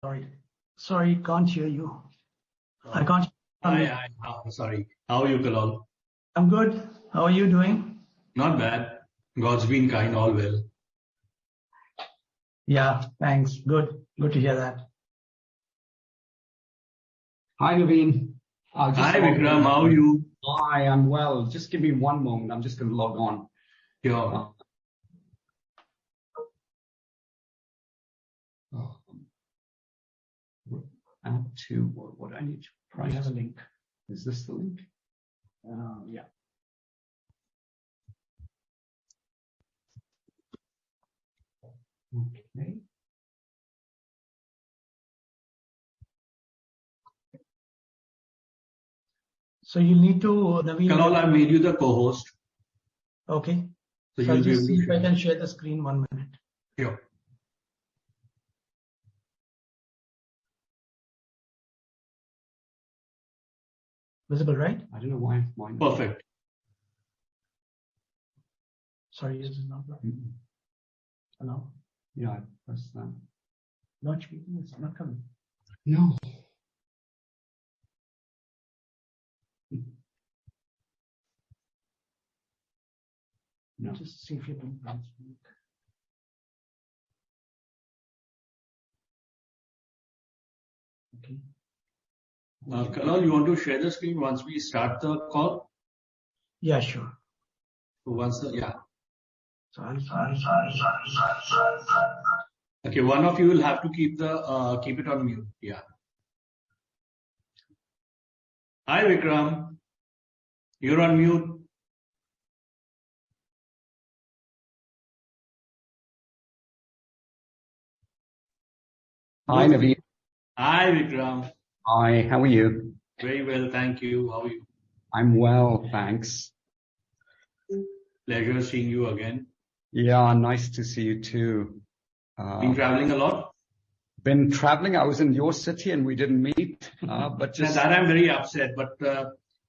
Sorry, can't hear you. I can't. Sorry. How are you, Kalal? I'm good. How are you doing? Not bad. God's been kind, all well. Yeah, thanks. Good. Good to hear that. Hi, Naveen. Hi, Vikram. How are you? Hi, I'm well. Just give me one moment. I'm just going to log on. Sure. Add to what I need to price. I have a link. Is this the link? Yeah. Okay. So you need to, Naveen. Kalal, I made you the co-host. Okay. So I'll you'll be just able see to if I can share the screen 1 minute. Sure. Visible, right? I don't know why mine. Perfect. Sorry, this is not right. Hello? Yeah, I pressed that. Not speaking, it's not coming. No. No. Just see if you can speak. Okay. Kalal, you want to share the screen once we start the call? Yeah, sure. So once the, yeah. So I'll Okay, one of you will have to keep the keep it on mute. Yeah. Hi, Vikram. You're on mute. Hi, Naveen. Hi, Vikram. Hi, how are you? Very well, thank you. How are you? I'm well, thanks. Pleasure seeing you again. Yeah, nice to see you too. Been traveling a lot? Been traveling. I was in your city and we didn't meet, but just. That I'm very upset, but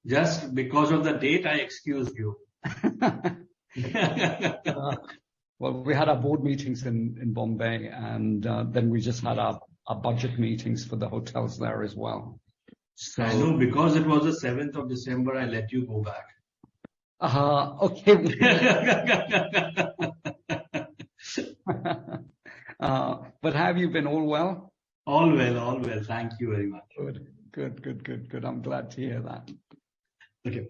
just because of the date, I excused you. Well, we had our board meetings in Bombay, and then we just had our budget meetings for the hotels there as well. So I know, because it was the 7th of December, I let you go back. Okay. But have you been all well? All well, all well. Thank you very much. Good. I'm glad to hear that. Okay.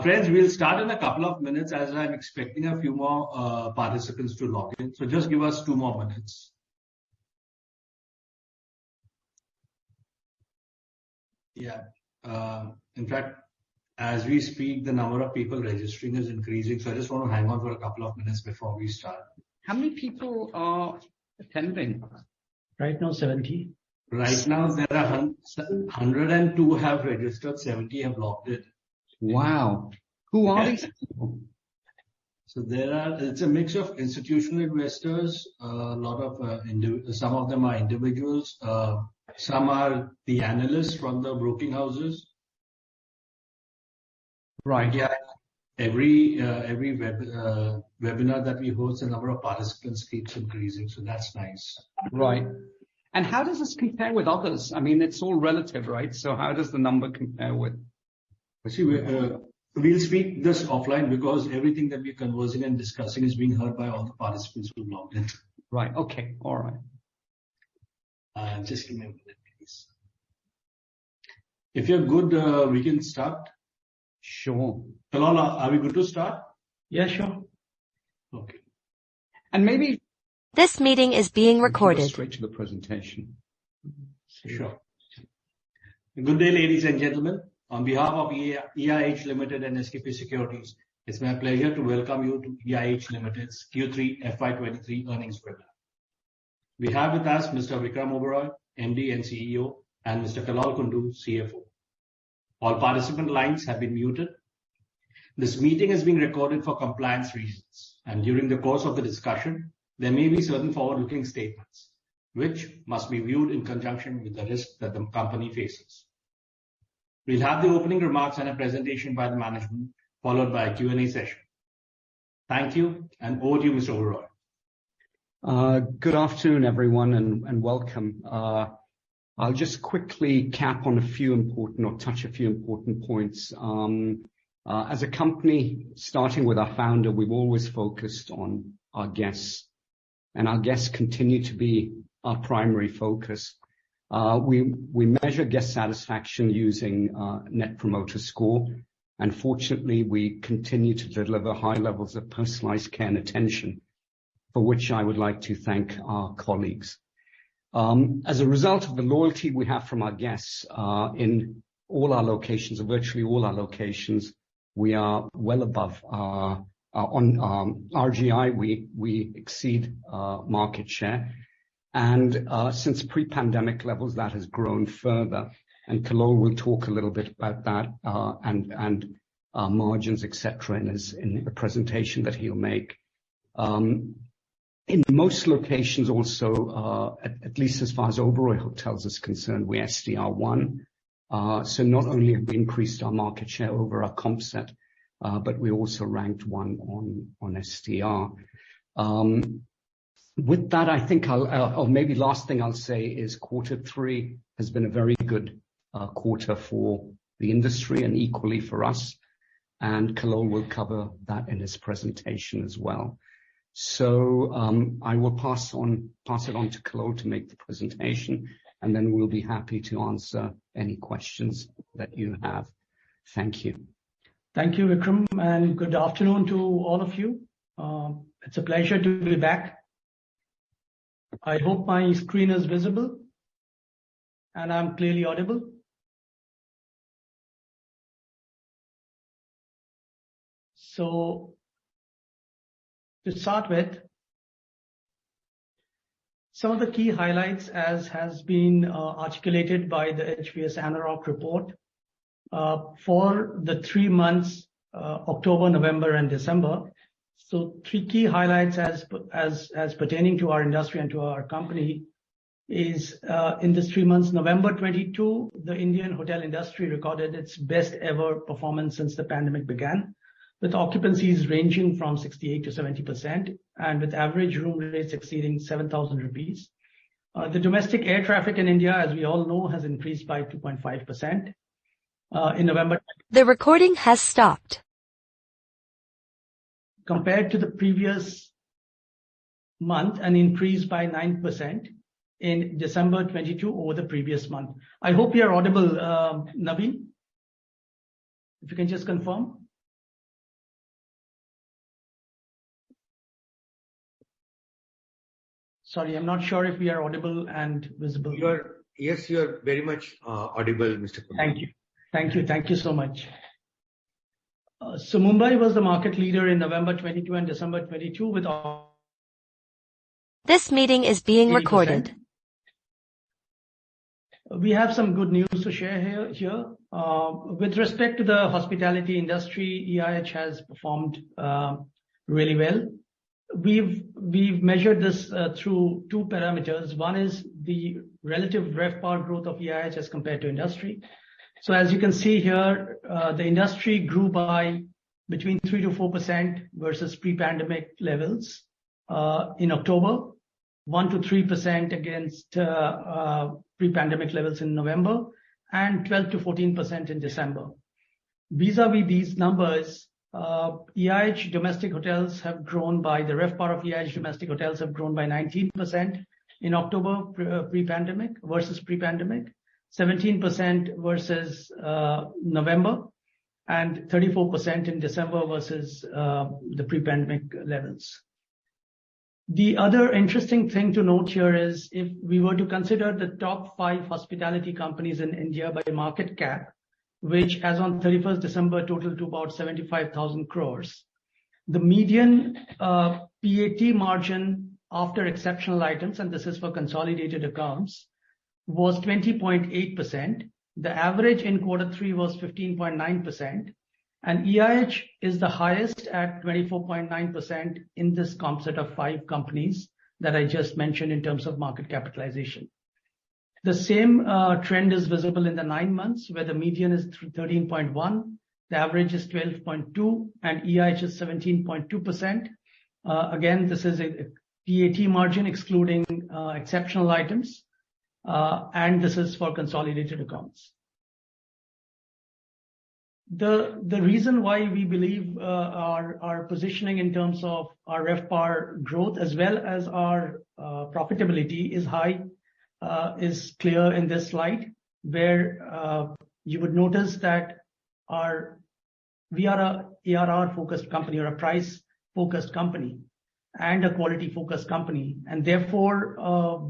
Friends, we'll start in a couple of minutes as I'm expecting a few more participants to log in. So just give us 2 more minutes. Yeah. In fact, as we speak, the number of people registering is increasing. So I just want to hang on for a couple of minutes before we start. How many people are attending? Right now, 70. Right now, there are 102 have registered, 70 have logged in. Wow. Who are these people? So it's a mix of institutional investors, a lot of, some of them are individuals, some are the analysts from the broking houses. Right. Yeah. Every webinar that we host, the number of participants keeps increasing. So that's nice. Right. And how does this compare with others? I mean, it's all relative, right? So how does the number compare with? See, we'll speak this offline because everything that we're conversing and discussing is being heard by all the participants who logged in. Right. Okay. All right. Just give me a minute, please. If you're good, we can start. Sure. Kalal, are we good to start? Yeah, sure. Okay. And maybe this meeting is being recorded. Straight to the presentation. Sure. Good day, ladies and gentlemen. On behalf of EIH Limited and SKP Securities, it's my pleasure to welcome you to EIH Limited's Q3 FY23 earnings webinar. We have with us Mr. Vikram Oberoi, MD and CEO, and Mr. Kalal Kundu, CFO. All participant lines have been muted. This meeting is being recorded for compliance reasons, and during the course of the discussion, there may be certain forward-looking statements, which must be viewed in conjunction with the risk that the company faces. We'll have the opening remarks and a presentation by the management, followed by a Q&A session. Thank you, and over to you, Mr. Oberoi. Good afternoon, everyone, and welcome. I'll just quickly touch a few important points. As a company, starting with our founder, we've always focused on our guests, and our guests continue to be our primary focus. We measure guest satisfaction using Net Promoter Score, and fortunately, we continue to deliver high levels of personalized care and attention, for which I would like to thank our colleagues. As a result of the loyalty we have from our guests, in all our locations, or virtually all our locations, we are well above on RGI, we exceed market share. And since pre-pandemic levels, that has grown further, and Kallol will talk a little bit about that, and margins, et cetera, in the presentation that he'll make. In most locations also, at least as far as Oberoi Hotels is concerned, we're SDR1. So not only have we increased our market share over our comp set, but we also ranked 1 on SDR. With that, I think or maybe last thing I'll say is Q3 has been a very good quarter for the industry and equally for us, and Kallol will cover that in his presentation as well. So I will pass it on to Kallol to make the presentation, and then we'll be happy to answer any questions that you have. Thank you. Thank you, Vikram, and good afternoon to all of you. It's a pleasure to be back. I hope my screen is visible and I'm clearly audible. So, to start with, some of the key highlights as has been articulated by the HVS ANAROC report for the 3 months, October, November, and December. So 3 key highlights as pertaining to our industry and to our company is in this 3 months, November 22, the Indian hotel industry recorded its best ever performance since the pandemic began, with occupancies ranging from 68 to 70%, and with average room rates exceeding 7,000 rupees. The domestic air traffic in India, as we all know, has increased by 2.5%. In November, The recording has stopped. Compared to the previous month, an increase by 9% in December 22 over the previous month. I hope you are audible, Naveen. If you can just confirm. Sorry, I'm not sure if we are audible and visible. Yes, you are very much audible, Mr. Kumar. Thank you. Thank you. Thank you so much. So Mumbai was the market leader in November 22 and December 22 with This meeting is being 80%. recorded. We have some good news to share here. With respect to the hospitality industry, EIH has performed really well. We've measured this through 2 parameters. One is the relative RevPAR growth of EIH as compared to industry. So as you can see here, the industry grew by between 3 to 4% versus pre-pandemic levels in October, 1 to 3% against pre-pandemic levels in November, and 12 to 14% in December. Vis-a-vis these numbers, EIH domestic hotels have grown by the RevPAR of EIH domestic hotels have grown by 19% in October pre-pandemic versus pre-pandemic, 17% versus November, and 34% in December versus the pre-pandemic levels. The other interesting thing to note here is if we were to consider the top 5 hospitality companies in India by market cap, which as on 31st December totaled to about 75,000 crores, the median PAT margin after exceptional items, and this is for consolidated accounts, was 20.8%. The average in Q3 was 15.9%, and EIH is the highest at 24.9% in this comp set of 5 companies that I just mentioned in terms of market capitalization. The same trend is visible in the 9 months, where the median is 13.1, the average is 12.2, and EIH is 17.2%. Again, this is PAT margin excluding exceptional items, and this is for consolidated accounts. The reason why we believe our positioning in terms of our RevPAR growth as well as our profitability is high is clear in this slide, where you would notice that we are a ARR-focused company or a price-focused company and a quality-focused company. And therefore,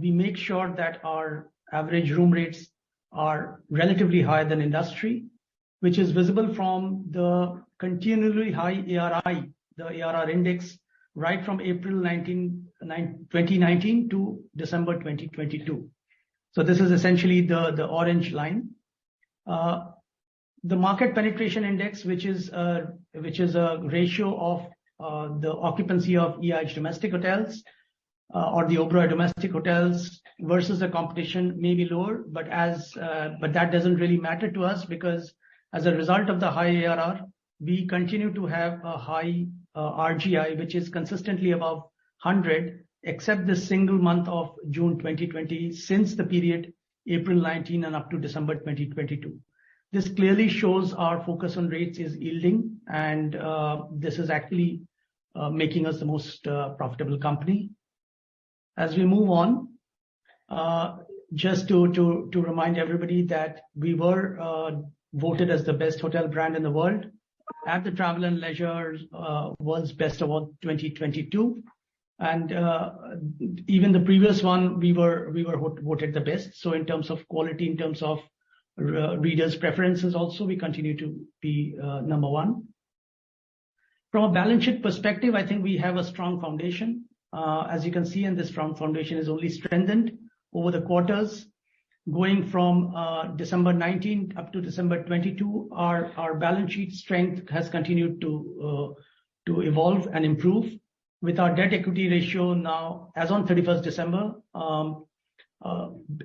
we make sure that our average room rates are relatively higher than industry, which is visible from the continually high ARI, the ARR index, right from April 2019 to December 2022. So this is essentially the orange line. The market penetration index, which is a ratio of the occupancy of EIH domestic hotels or the Oberoi domestic hotels versus the competition, may be lower, but that doesn't really matter to us, because as a result of the high ARR, we continue to have a high RGI, which is consistently above 100, except the single month of June 2020, since the period April 19 and up to December 2022. This clearly shows our focus on rates is yielding, and this is actually making us the most profitable company. As we move on, just to remind everybody that we were voted as the best hotel brand in the world at the Travel and Leisure World's Best Award 2022, and even the previous one we were voted the best. So in terms of quality, in terms of readers' preferences, also we continue to be number one. From a balance sheet perspective, I think we have a strong foundation. As you can see, and this strong foundation is only strengthened over the quarters. Going from December 19 up to December 22, our balance sheet strength has continued to evolve and improve, with our debt equity ratio now, as on 31st December,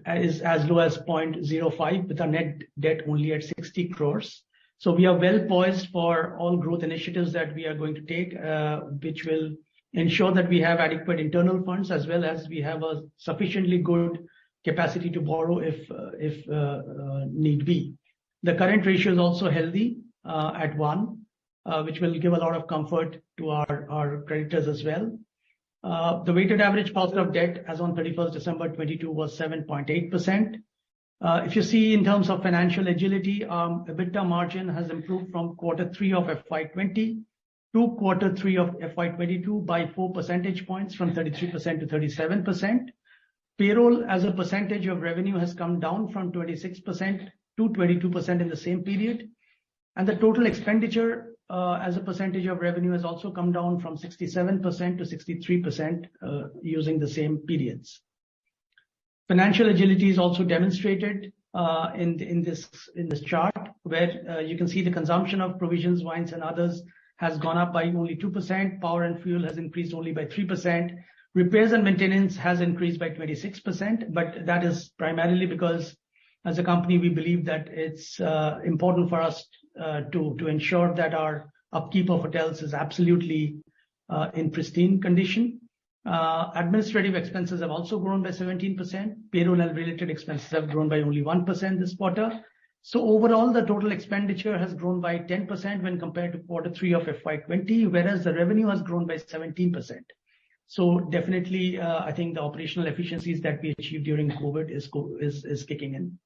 is as low as 0.05, with our net debt only at 60 crores. So we are well poised for all growth initiatives that we are going to take, which will ensure that we have adequate internal funds, as well as we have a sufficiently good capacity to borrow if need be. The current ratio is also healthy at 1, which will give a lot of comfort to our creditors as well. The weighted average cost of debt as on 31st December 22 was 7.8%. If you see in terms of financial agility, EBITDA margin has improved from Q3 of FY20 to Q3 of FY22 by 4 percentage points, from 33% to 37%. Payroll as a percentage of revenue has come down from 26% to 22% in the same period. And the total expenditure as a percentage of revenue has also come down from 67% to 63% using the same periods. Financial agility is also demonstrated in this chart, where you can see the consumption of provisions, wines and others has gone up by only 2%. Power and fuel has increased only by 3%. Repairs and maintenance has increased by 26%, but that is primarily because as a company, we believe that it's important for us to ensure that our upkeep of hotels is absolutely in pristine condition. Administrative expenses have also grown by 17%. Payroll and related expenses have grown by only 1% this quarter. So overall, the total expenditure has grown by 10% when compared to Q3 of FY20, whereas the revenue has grown by 17%. So definitely, I think the operational efficiencies that we achieved during COVID is kicking in.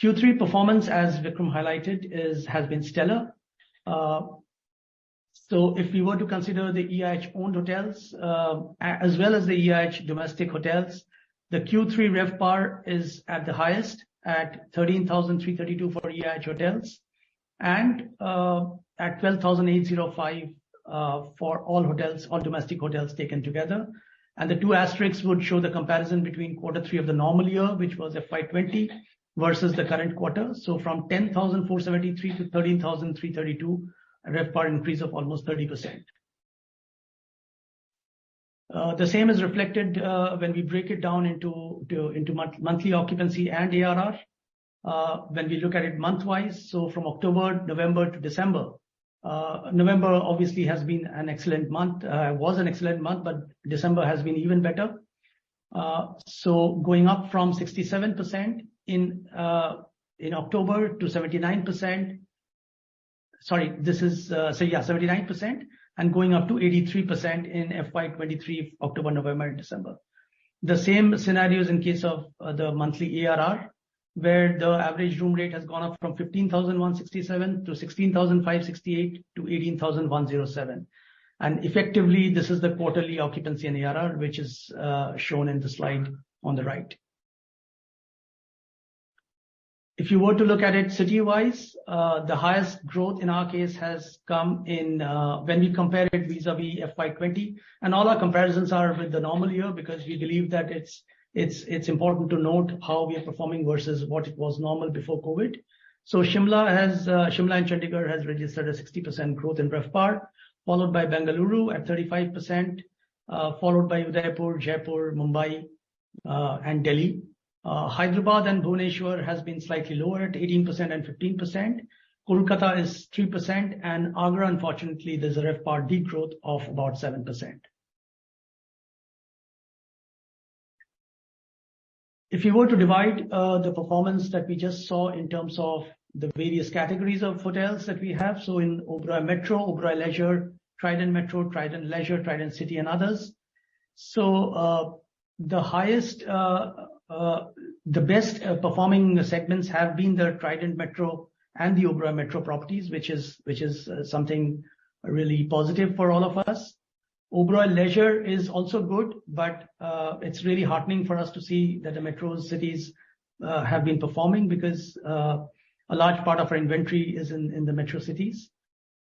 Q3 performance, as Vikram highlighted, has been stellar. So if we were to consider the EIH owned hotels, as well as the EIH domestic hotels, the Q3 RevPAR is at the highest at 13,332 for EIH hotels, and at 12,805 for all hotels, all domestic hotels taken together. And the two asterisks would show the comparison between Q3 of the normal year, which was FY20, versus the current quarter. So from 10,473 to 13,332, a RevPAR increase of almost 30%. The same is reflected when we break it down into monthly occupancy and ARR. When we look at it month-wise, so from October, November to December, November obviously has been an excellent month, was an excellent month, but December has been even better. So going up from 67% in October to 79%. Sorry, this is 79%, and going up to 83% in FY23, October, November, and December. The same scenarios in case of the monthly ARR, where the average room rate has gone up from 15,167 to 16,568 to 18,107. And effectively, this is the quarterly occupancy and ARR, which is shown in the slide on the right. If you were to look at it city-wise, the highest growth in our case has come in when we compare it vis-a-vis FY20, and all our comparisons are with the normal year because we believe that it's important to note how we are performing versus what it was normal before COVID. So Shimla and Chandigarh has registered a 60% growth in RevPAR, followed by Bengaluru at 35%, followed by Udaipur, Jaipur, Mumbai, and Delhi. Hyderabad and Bhubaneswar has been slightly lower at 18% and 15%. Kolkata is 3%, and Agra, unfortunately, there's a RevPAR degrowth of about 7%. If you were to divide the performance that we just saw in terms of the various categories of hotels that we have, so in Oberoi Metro, Oberoi Leisure, Trident Metro, Trident Leisure, Trident City, and others. So the highest, the best performing segments have been the Trident Metro and the Oberoi Metro properties, which is something really positive for all of us. Oberoi Leisure is also good, but it's really heartening for us to see that the metro cities have been performing because a large part of our inventory is in the metro cities.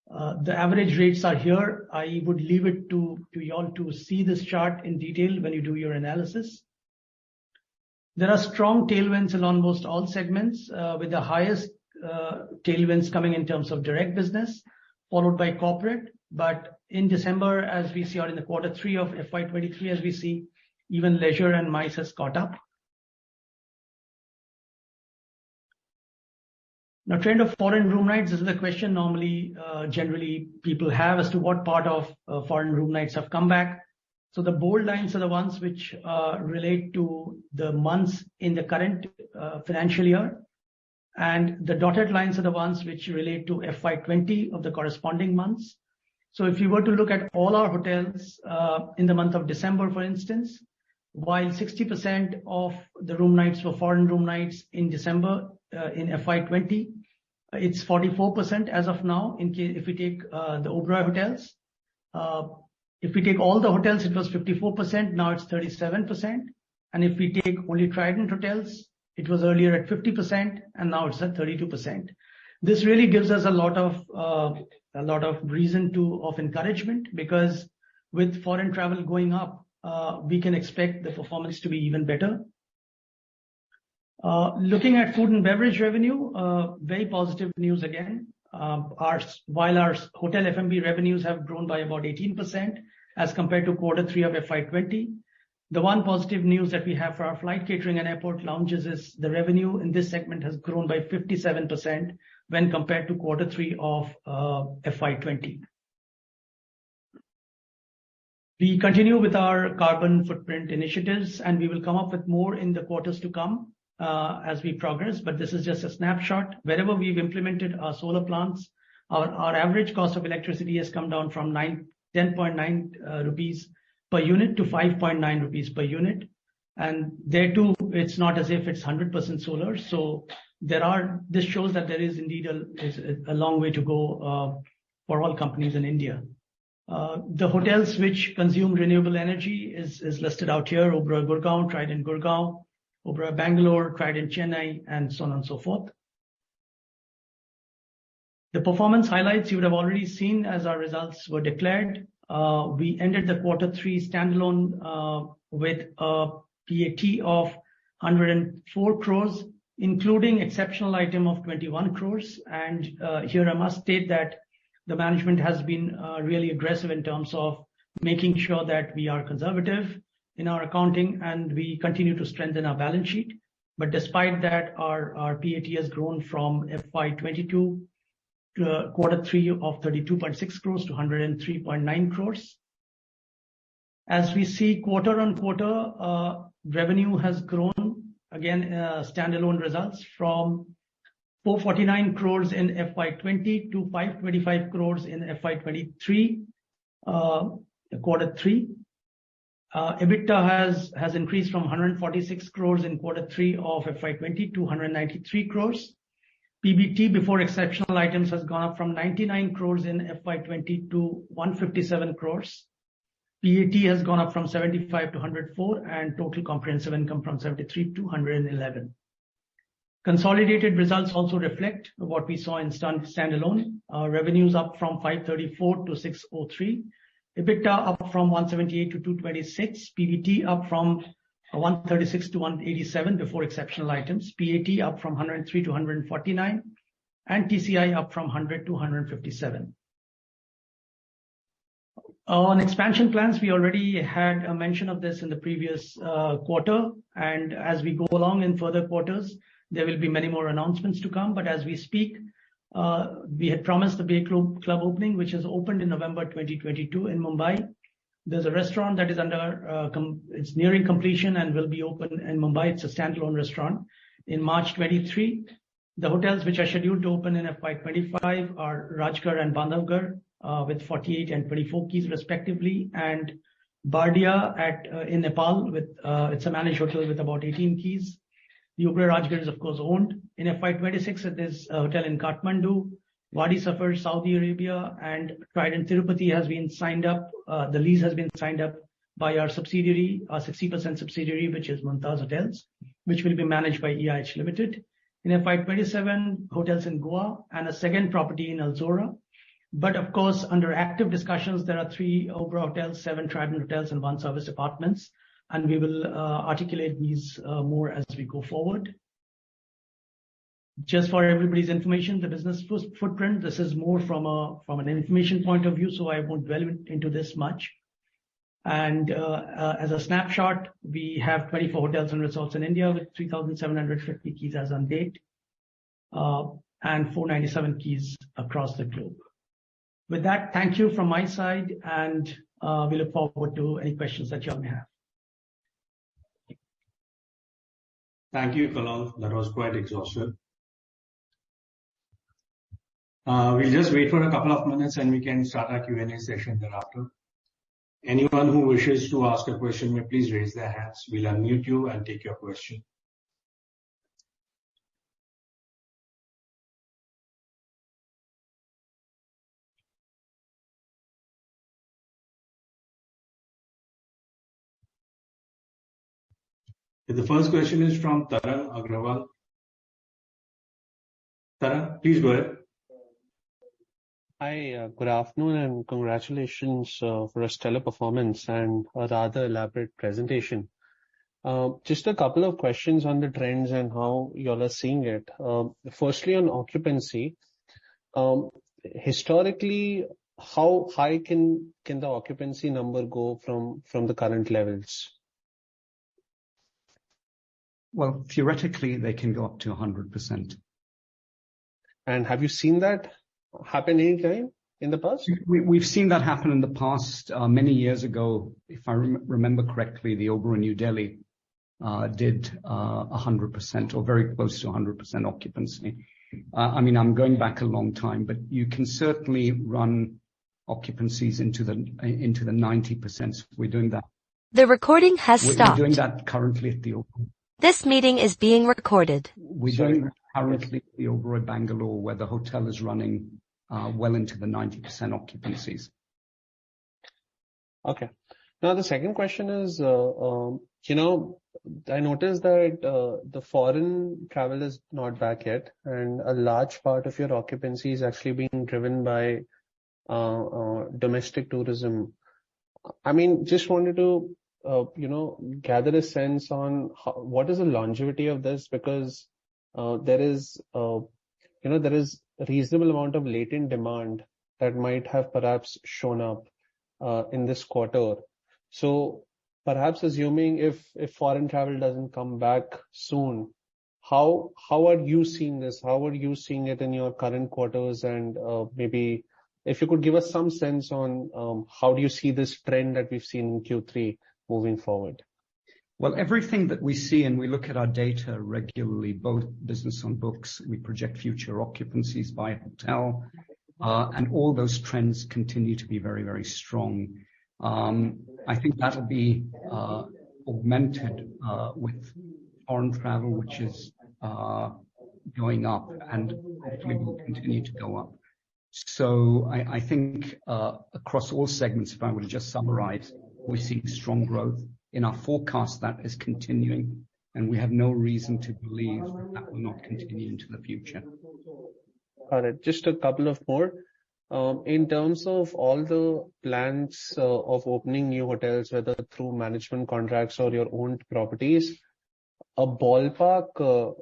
The average rates are here. I would leave it to you all to see this chart in detail when you do your analysis. There are strong tailwinds in almost all segments, with the highest tailwinds coming in terms of direct business, followed by corporate. But in December, as we see, or in the Q3 of FY23, as we see, even leisure and MICE has caught up. Now, trend of foreign room nights, this is the question normally, generally people have as to what part of foreign room nights have come back. So the bold lines are the ones which relate to the months in the current financial year. And the dotted lines are the ones which relate to FY20 of the corresponding months. So if you were to look at all our hotels in the month of December, for instance, while 60% of the room nights were foreign room nights in December in FY20, it's 44% as of now. If we take the Oberoi hotels, if we take all the hotels, it was 54%. Now it's 37%. And if we take only Trident hotels, it was earlier at 50%, and now it's at 32%. This really gives us a lot of reason of encouragement, because with foreign travel going up, we can expect the performance to be even better. Looking at food and beverage revenue, very positive news again. While our hotel F&B revenues have grown by about 18% as compared to Q3 of FY20, the one positive news that we have for our flight catering and airport lounges is the revenue in this segment has grown by 57% when compared to Q3 of FY20. We continue with our carbon footprint initiatives, and we will come up with more in the quarters to come as we progress. But this is just a snapshot. Wherever we've implemented our solar plants, our average cost of electricity has come down from 10.9 rupees per unit to 5.9 rupees per unit. And there too, it's not as if it's 100% solar. So this shows that there is indeed a long way to go for all companies in India. The hotels which consume renewable energy is listed out here: Oberoi Gurgaon, Trident Gurgaon, Oberoi Bangalore, Trident Chennai, and so on and so forth. The performance highlights you would have already seen as our results were declared. We ended the Q3 standalone with a PAT of 104 crores, including exceptional item of 21 crores. And here I must state that the management has been really aggressive in terms of making sure that we are conservative in our accounting, and we continue to strengthen our balance sheet. But despite that, our PAT has grown from FY22 quarter three of 32.6 crores to 103.9 crores. As we see quarter-on-quarter, revenue has grown again, standalone results from 449 crores in FY20 to 525 crores in FY23, quarter three. EBITDA has increased from 146 crores in quarter three of FY20 to 193 crores. PBT before exceptional items has gone up from 99 crores in FY20 to 157 crores. PAT has gone up from 75 to 104, and total comprehensive income from 73 to 111. Consolidated results also reflect what we saw in standalone. Revenues up from 534 to 603. EBITDA up from 178 to 226. PBT up from 136 to 187 before exceptional items. PAT up from 103 to 149, and TCI up from 100 to 157. On expansion plans, we already had a mention of this in the previous quarter, and as we go along in further quarters, there will be many more announcements to come. But as we speak, we had promised the Bay Club opening, which has opened in November 2022 in Mumbai. There's a restaurant that is it's nearing completion and will be open in Mumbai. It's a standalone restaurant in March 23. The hotels which are scheduled to open in FY25 are Rajgarh and Bandhavgarh, with 48 and 24 keys respectively, and Bardia in Nepal with it's a managed hotel with about 18 keys. The Oberoi Rajgarh is of course owned. In FY26, there's a hotel in Kathmandu, Wadi Safar, Saudi Arabia, and Trident Tirupati has been signed up. The lease has been signed up by our subsidiary, our 60% subsidiary, which is Mumtaz Hotels, which will be managed by EIH Limited. In FY27, hotels in Goa and a second property in Alzora. But of course, under active discussions, there are 3 Oberoi hotels, 7 Trident hotels, and 1 service apartments, and we will articulate these more as we go forward. Just for everybody's information, the business footprint, this is more from an information point of view, so I won't dwell into this much. And as a snapshot, we have 24 hotels and resorts in India with 3,750 keys as on date, and 497 keys across the globe. With that, thank you from my side, and we look forward to any questions that you all may have. Thank you, Kunal. That was quite exhaustive. We'll just wait for a couple of minutes and we can start our Q&A session thereafter. Anyone who wishes to ask a question may please raise their hands. We'll unmute you and take your question. The first question is from Taran Agrawal. Taran, please go ahead. Hi, good afternoon and congratulations for a stellar performance and a rather elaborate presentation. Just a couple of questions on the trends and how you all are seeing it. Firstly, on occupancy, historically, how high can the occupancy number go from the current levels? Well, theoretically, they can go up to 100%. And have you seen that happen any time in the past? We've seen that happen in the past. Many years ago, if I remember correctly, the Oberoi New Delhi did 100% or very close to 100% occupancy. I mean, I'm going back a long time, but you can certainly run occupancies into the 90%. We're doing that. The recording has stopped. We're doing that currently at the Oberoi. This meeting is being recorded. We're doing that currently at the Oberoi Bangalore, where the hotel is running well into the 90% occupancies. Okay. Now, the second question is, I noticed that the foreign travel is not back yet, and a large part of your occupancy is actually being driven by domestic tourism. I mean, just wanted to, gather a sense on what is the longevity of this, because there is a reasonable amount of latent demand that might have perhaps shown up in this quarter. So perhaps assuming if foreign travel doesn't come back soon, how are you seeing this? How are you seeing it in your current quarters? And maybe if you could give us some sense on how do you see this trend that we've seen in Q3 moving forward? Well, everything that we see, and we look at our data regularly, both business on books, we project future occupancies by hotel, and all those trends continue to be very, very strong. I think that'll be augmented with foreign travel, which is going up and hopefully will continue to go up. So I think across all segments, if I were to just summarize, we're seeing strong growth. In our forecast, that is continuing, and we have no reason to believe that will not continue into the future. Got it. Just a couple of more. In terms of all the plans of opening new hotels, whether through management contracts or your owned properties, a ballpark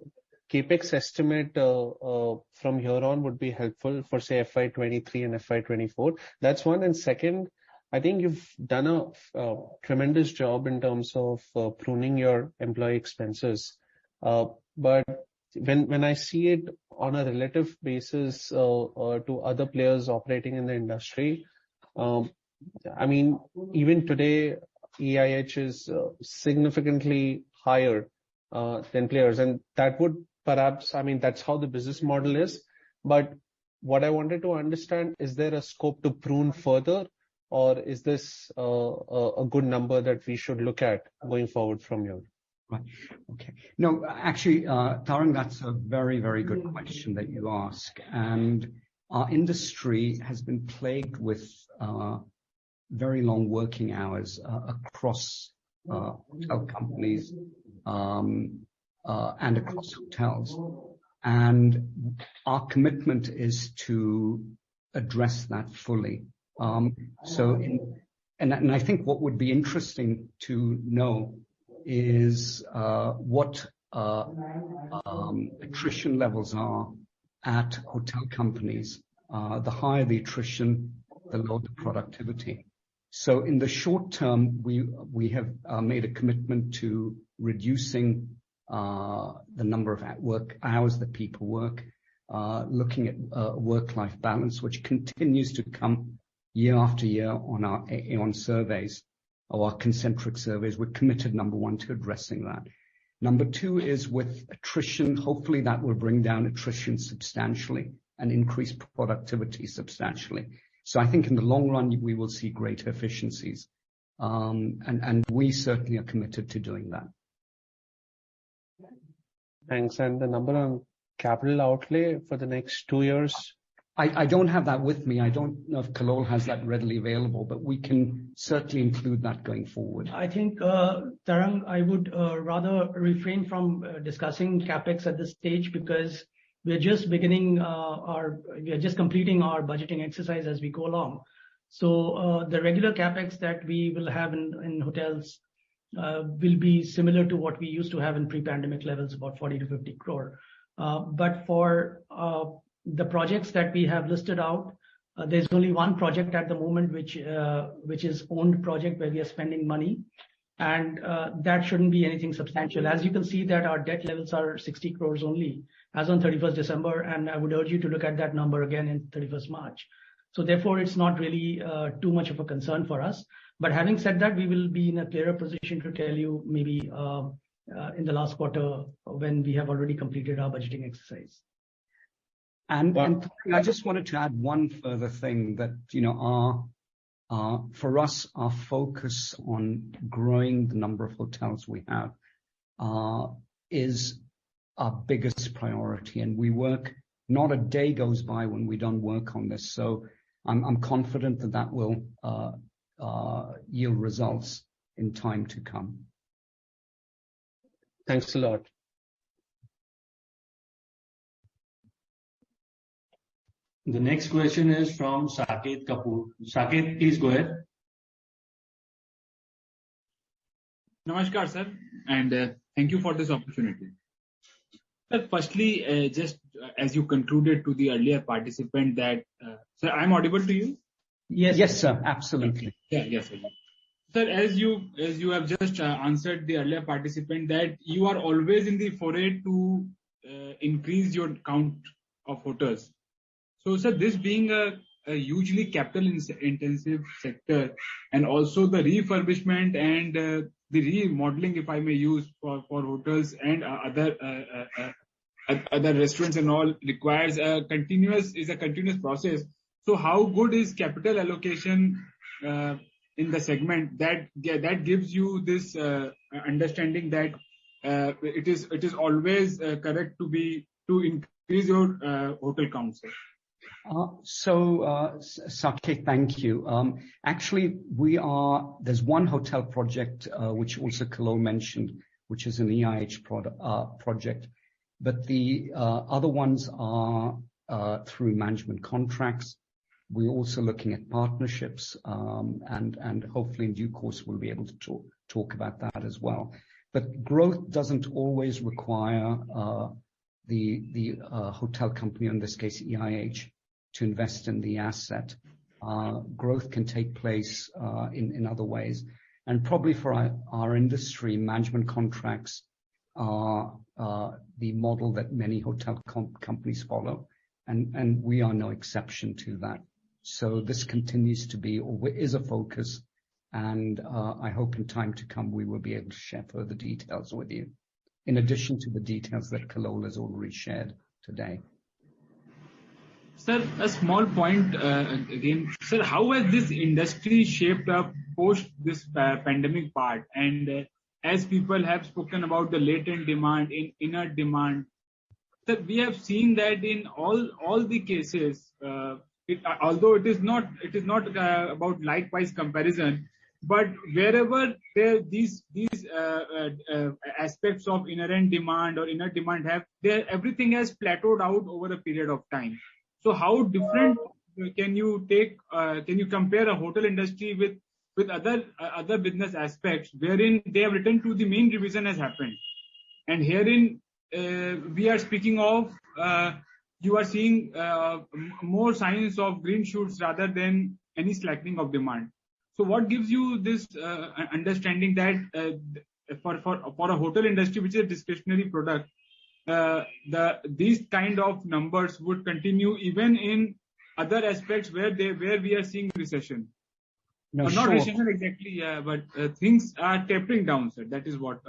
capex estimate from here on would be helpful for, say, FY23 and FY24. That's one. And second, I think you've done a tremendous job in terms of pruning your employee expenses. But when I see it on a relative basis to other players operating in the industry, I mean, even today, EIH is significantly higher than players. And that would perhaps, I mean, that's how the business model is. But what I wanted to understand, is there a scope to prune further? Or is this a good number that we should look at going forward from here? Right. Okay. No, actually, Tarang, that's a very, very good question that you ask. And our industry has been plagued with very long working hours across hotel companies and across hotels. And our commitment is to address that fully. And I think what would be interesting to know is what attrition levels are at hotel companies. The higher the attrition, the lower the productivity. So in the short term, we have made a commitment to reducing the number of work hours that people work, looking at work-life balance, which continues to come year after year on our Aon surveys, or our concentric surveys. We're committed, number one, to addressing that. Number two is with attrition. Hopefully that will bring down attrition substantially and increase productivity substantially. So I think in the long run, we will see greater efficiencies. And we certainly are committed to doing that. Thanks. And the number on capital outlay for the next 2 years? I don't have that with me. I don't know if Kallol has that readily available, but we can certainly include that going forward. I think, Tarang, I would rather refrain from discussing capex at this stage, because we are just completing our budgeting exercise as we go along. So the regular capex that we will have in hotels will be similar to what we used to have in pre-pandemic levels, about 40 to 50 crore. But for the projects that we have listed out, there's only one project at the moment, which is owned project where we are spending money, and that shouldn't be anything substantial. As you can see that our debt levels are 60 crores only as on 31st December, and I would urge you to look at that number again in 31st March. So therefore, it's not really too much of a concern for us. But having said that, we will be in a clearer position to tell you maybe in the last quarter when we have already completed our budgeting exercise. And I just wanted to add one further thing that, for us, our focus on growing the number of hotels we have is our biggest priority. And we work, not a day goes by when we don't work on this. So I'm confident that will yield results in time to come. Thanks a lot. The next question is from Saket Kapoor. Saket, please go ahead. Namaskar, sir, and thank you for this opportunity. Sir, firstly, just as you concluded to the earlier participant that, sir, I'm audible to you? Yes, sir, absolutely. Yeah, yes, sir. Sir, as you have just answered the earlier participant, that you are always in the foray to increase your count of hotels. So, sir, this being a hugely capital intensive sector, and also the refurbishment and the remodeling, if I may use, for hotels and other restaurants and all, requires a continuous process. So how good is capital allocation in the segment that gives you this understanding that it is always correct to increase your hotel count, sir? Saket, thank you. Actually, there's one hotel project, which also Concall mentioned, which is an EIH project, but the other ones are through management contracts. We're also looking at partnerships, and hopefully in due course we'll be able to talk about that as well. But growth doesn't always require the hotel company, in this case EIH, to invest in the asset. Growth can take place in other ways, and probably for our industry, management contracts are the model that many hotel companies follow, and we are no exception to that. So this continues to be, or is, a focus, and I hope in time to come we will be able to share further details with you, in addition to the details that Concall has already shared today. Sir, a small point again. Sir, how has this industry shaped up post this pandemic part? And as people have spoken about the latent demand, inner demand, sir, we have seen that in all the cases, although it is not about likewise comparison, but wherever these aspects of inherent demand or inner demand everything has plateaued out over a period of time. So how different can you compare a hotel industry with other business aspects wherein they have returned to the mean revision has happened, and herein we are speaking of you are seeing more signs of green shoots rather than any slackening of demand. So what gives you this understanding that for a hotel industry, which is a discretionary product, these kind of numbers would continue even in other aspects where we are seeing recession? No, not sure. recession exactly, but things are tapering down, sir. That is what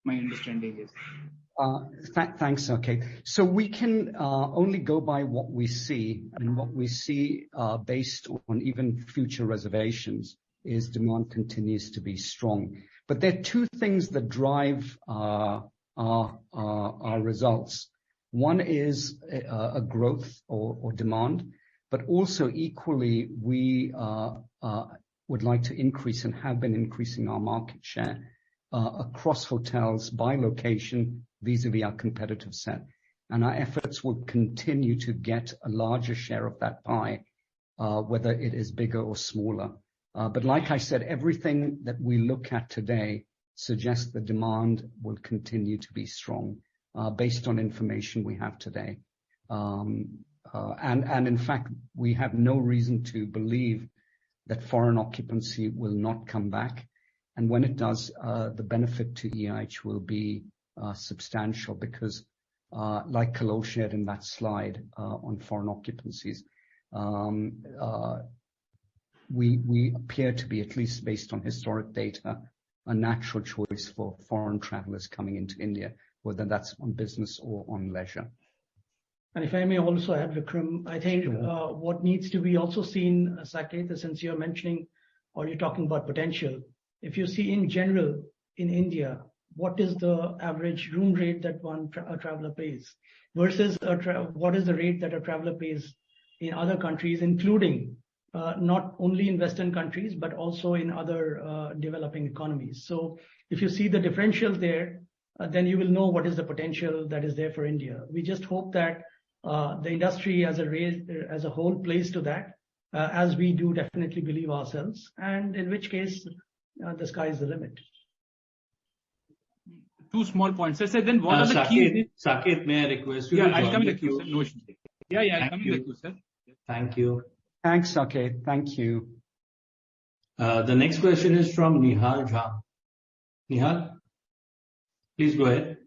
my understanding is. Thanks, okay. So we can only go by what we see, and what we see based on even future reservations is demand continues to be strong. But there are two things that drive our results. One is a growth or demand, but also equally we would like to increase and have been increasing our market share across hotels by location vis-a-vis our competitive set. And our efforts will continue to get a larger share of that pie, whether it is bigger or smaller. But like I said, everything that we look at today suggests the demand will continue to be strong, based on information we have today. And in fact, we have no reason to believe that foreign occupancy will not come back. And when it does, the benefit to EIH will be substantial, because like Concall shared in that slide on foreign occupancies, we appear to be, at least based on historic data, a natural choice for foreign travelers coming into India, whether that's on business or on leisure. And if I may also add, Vikram, I think what needs to be also seen, Saket, since you're mentioning or you're talking about potential, if you see in general in India, what is the average room rate that a traveler pays versus what is the rate that a traveler pays in other countries, including not only in Western countries, but also in other developing economies. So if you see the differential there, then you will know what is the potential that is there for India. We just hope that the industry as a whole plays to that, as we do definitely believe ourselves, and in which case the sky is the limit. Two small points. I said, then what are the keys? Saket, may I request you to join I'll come the in the queue? queue, sir. No issue. I'll come in the queue, sir. Thank you. Thanks, Saket. Thank you. The next question is from Nihal Jha. Nihal, please go ahead.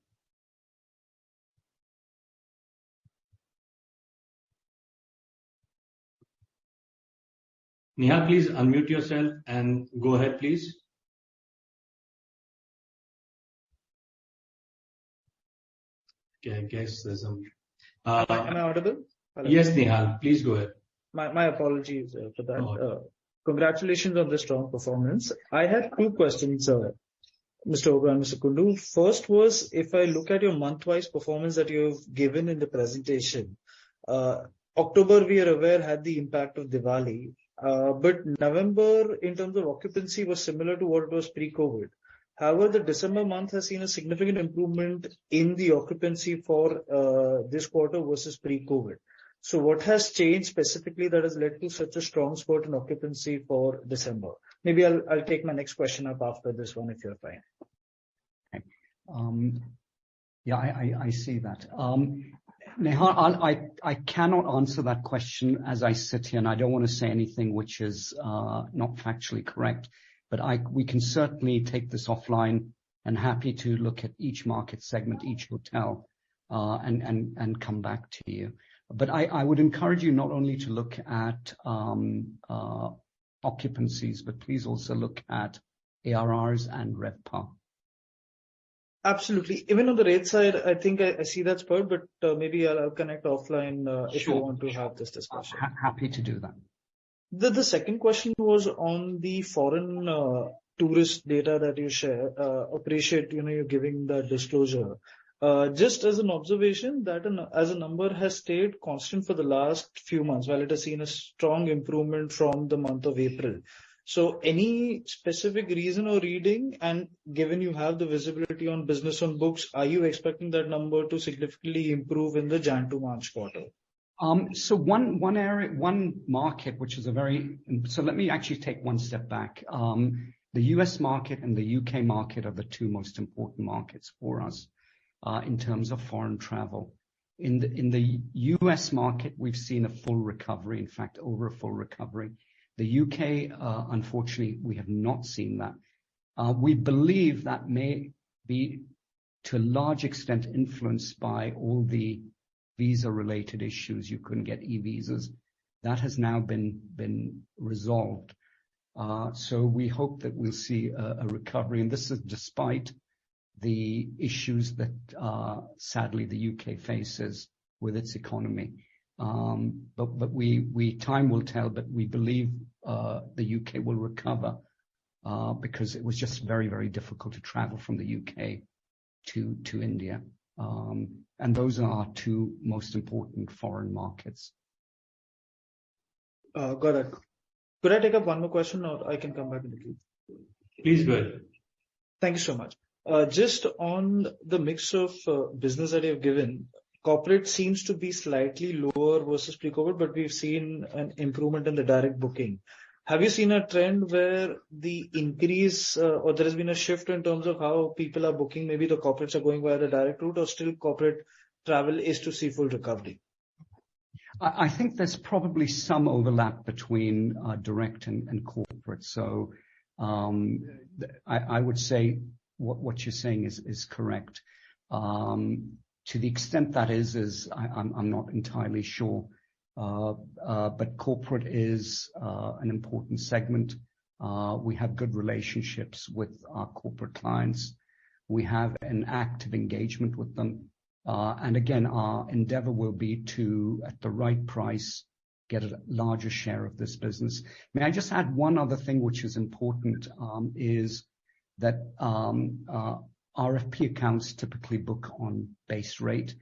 Nihal, please unmute yourself and go ahead, please. Okay, I guess there's some. Am I audible? Hello. Yes, Nihal, please go ahead. My apologies for that. Congratulations on the strong performance. I had two questions, Mr. Oberoi and Mr. Kundu. First was, if I look at your month-wise performance that you have given in the presentation, October, we are aware, had the impact of Diwali, but November, in terms of occupancy, was similar to what it was pre-COVID. However, the December month has seen a significant improvement in the occupancy for this quarter versus pre-COVID. So what has changed specifically that has led to such a strong spurt in occupancy for December? Maybe I'll take my next question up after this one, if you're fine. Okay. Yeah, I see that. Nihal, I cannot answer that question as I sit here, and I don't want to say anything which is not factually correct. But we can certainly take this offline, and happy to look at each market segment, each hotel, and come back to you. But I would encourage you not only to look at occupancies, but please also look at ARRs and RevPAR. Absolutely. Even on the rate side, I think I see that spurt, but maybe I'll connect offline if you want to have this discussion. Happy to do that. The second question was on the foreign tourist data that you share. Appreciate you giving that disclosure. Just as an observation, that as a number has stayed constant for the last few months, while it has seen a strong improvement from the month of April. So any specific reason or reading, and given you have the visibility on business on books, are you expecting that number to significantly improve in the Jan to March quarter? So one area, one market, which is so let me actually take one step back. The US market and the UK market are the two most important markets for us. In terms of foreign travel. In the US market, we've seen a full recovery, in fact, over a full recovery. The UK, unfortunately, we have not seen that. We believe that may be, to a large extent, influenced by all the visa-related issues. You couldn't get e-visas. That has now been resolved. So we hope that we'll see a recovery, and this is despite the issues that sadly the UK faces with its economy. But time will tell, but we believe the UK will recover because it was just very, very difficult to travel from the UK to India. And those are our two most important foreign markets. Got it. Could I take up one more question, or I can come back in the queue? Please go ahead. Thank you so much. Just on the mix of business that you've given, corporate seems to be slightly lower versus pre-COVID, but we've seen an improvement in the direct booking. Have you seen a trend where the increase or there has been a shift in terms of how people are booking? Maybe the corporates are going via the direct route, or still corporate travel is to see full recovery? I think there's probably some overlap between direct and corporate. So I would say what you're saying is correct. To the extent that I'm not entirely sure. But corporate is an important segment. We have good relationships with our corporate clients. We have an active engagement with them. And again, our endeavor will be to, at the right price, get a larger share of this business. May I just add one other thing which is important, is that RFP accounts typically book on base rate.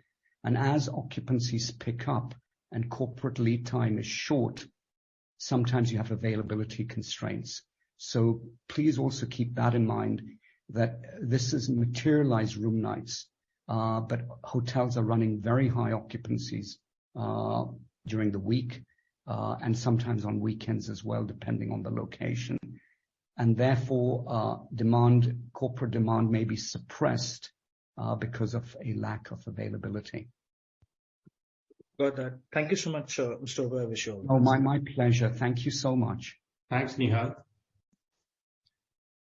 And as occupancies pick up and corporate lead time is short, sometimes you have availability constraints. So please also keep that in mind, that this is materialized room nights, but hotels are running very high occupancies during the week, and sometimes on weekends as well, depending on the location. And therefore, corporate demand may be suppressed because of a lack of availability. Got that. Thank you so much, Mr. Oberoi. Oh, my pleasure. Thank you so much. Thanks, Nihal.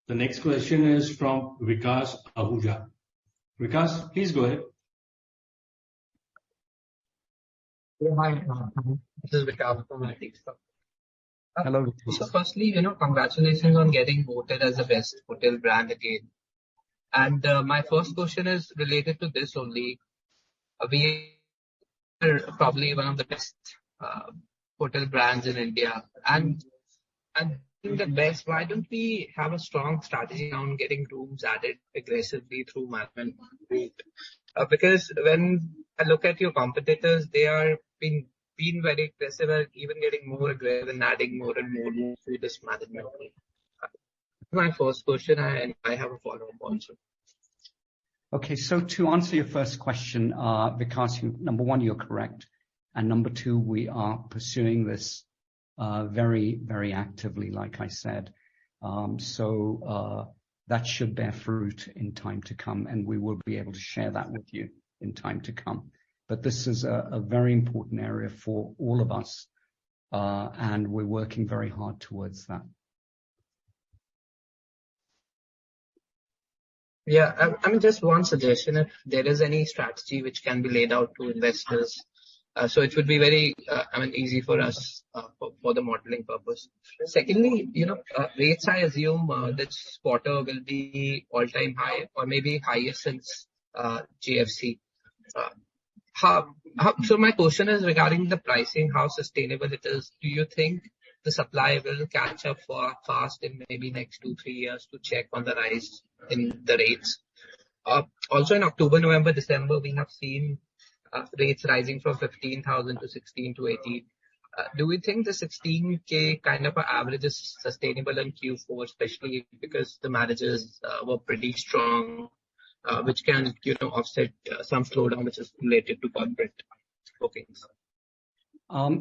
The next question is from Vikas Ahuja. Vikas, please go ahead. Yeah, hi. This is Vikas from ITX. Hello. So firstly, congratulations on getting voted as the best hotel brand again. And my first question is related to this only. We are probably one of the best hotel brands in India. And being the best, why don't we have a strong strategy on getting rooms added aggressively through management? Because when I look at your competitors, they are being very aggressive and even getting more aggressive and adding more and more rooms to this management. My first question, and I have a follow-up also. Okay, so to answer your first question, Vikas, number one, you're correct. And number two, we are pursuing this very, very actively, like I said. So that should bear fruit in time to come, and we will be able to share that with you in time to come. But this is a very important area for all of us, and we're working very hard towards that. Yeah, I mean, just one suggestion, if there is any strategy which can be laid out to investors, so it would be very, easy for us for the modeling purpose. Secondly, rates, I assume this quarter will be all-time high or maybe highest since GFC. So my question is regarding the pricing, how sustainable it is. Do you think the supply will catch up fast in maybe next 2-3 years to check on the rise in the rates? Also in October, November, December, we have seen rates rising from 15,000 to 16 to 18. Do we think the 16K kind of average is sustainable in Q4, especially because the marriages were pretty strong, which can, offset some slowdown which is related to corporate bookings?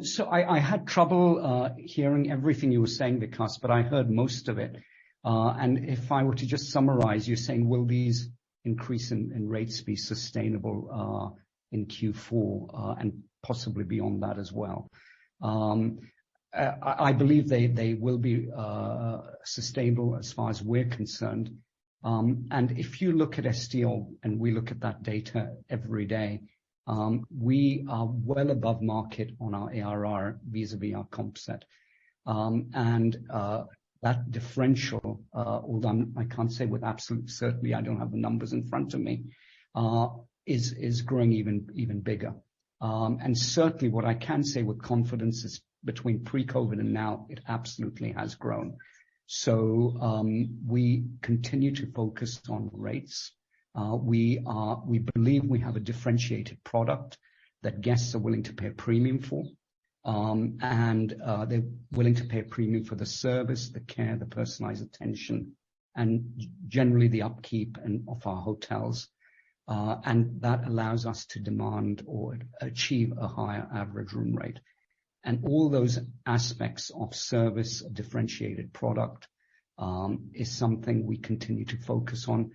So I had trouble hearing everything you were saying, Vikas, but I heard most of it. And if I were to just summarize, you're saying, will these increase in rates be sustainable in Q4 and possibly beyond that as well? I believe they will be sustainable as far as we're concerned. And if you look at STL, and we look at that data every day, we are well above market on our ARR vis-a-vis our comp set. And that differential, although I can't say with absolute certainty, I don't have the numbers in front of me, is growing even bigger. And certainly what I can say with confidence is between pre-COVID and now, it absolutely has grown. So we continue to focus on rates. We believe we have a differentiated product that guests are willing to pay a premium for. And they're willing to pay a premium for the service, the care, the personalized attention, and generally the upkeep of our hotels. And that allows us to demand or achieve a higher average room rate. And all those aspects of service, a differentiated product, is something we continue to focus on.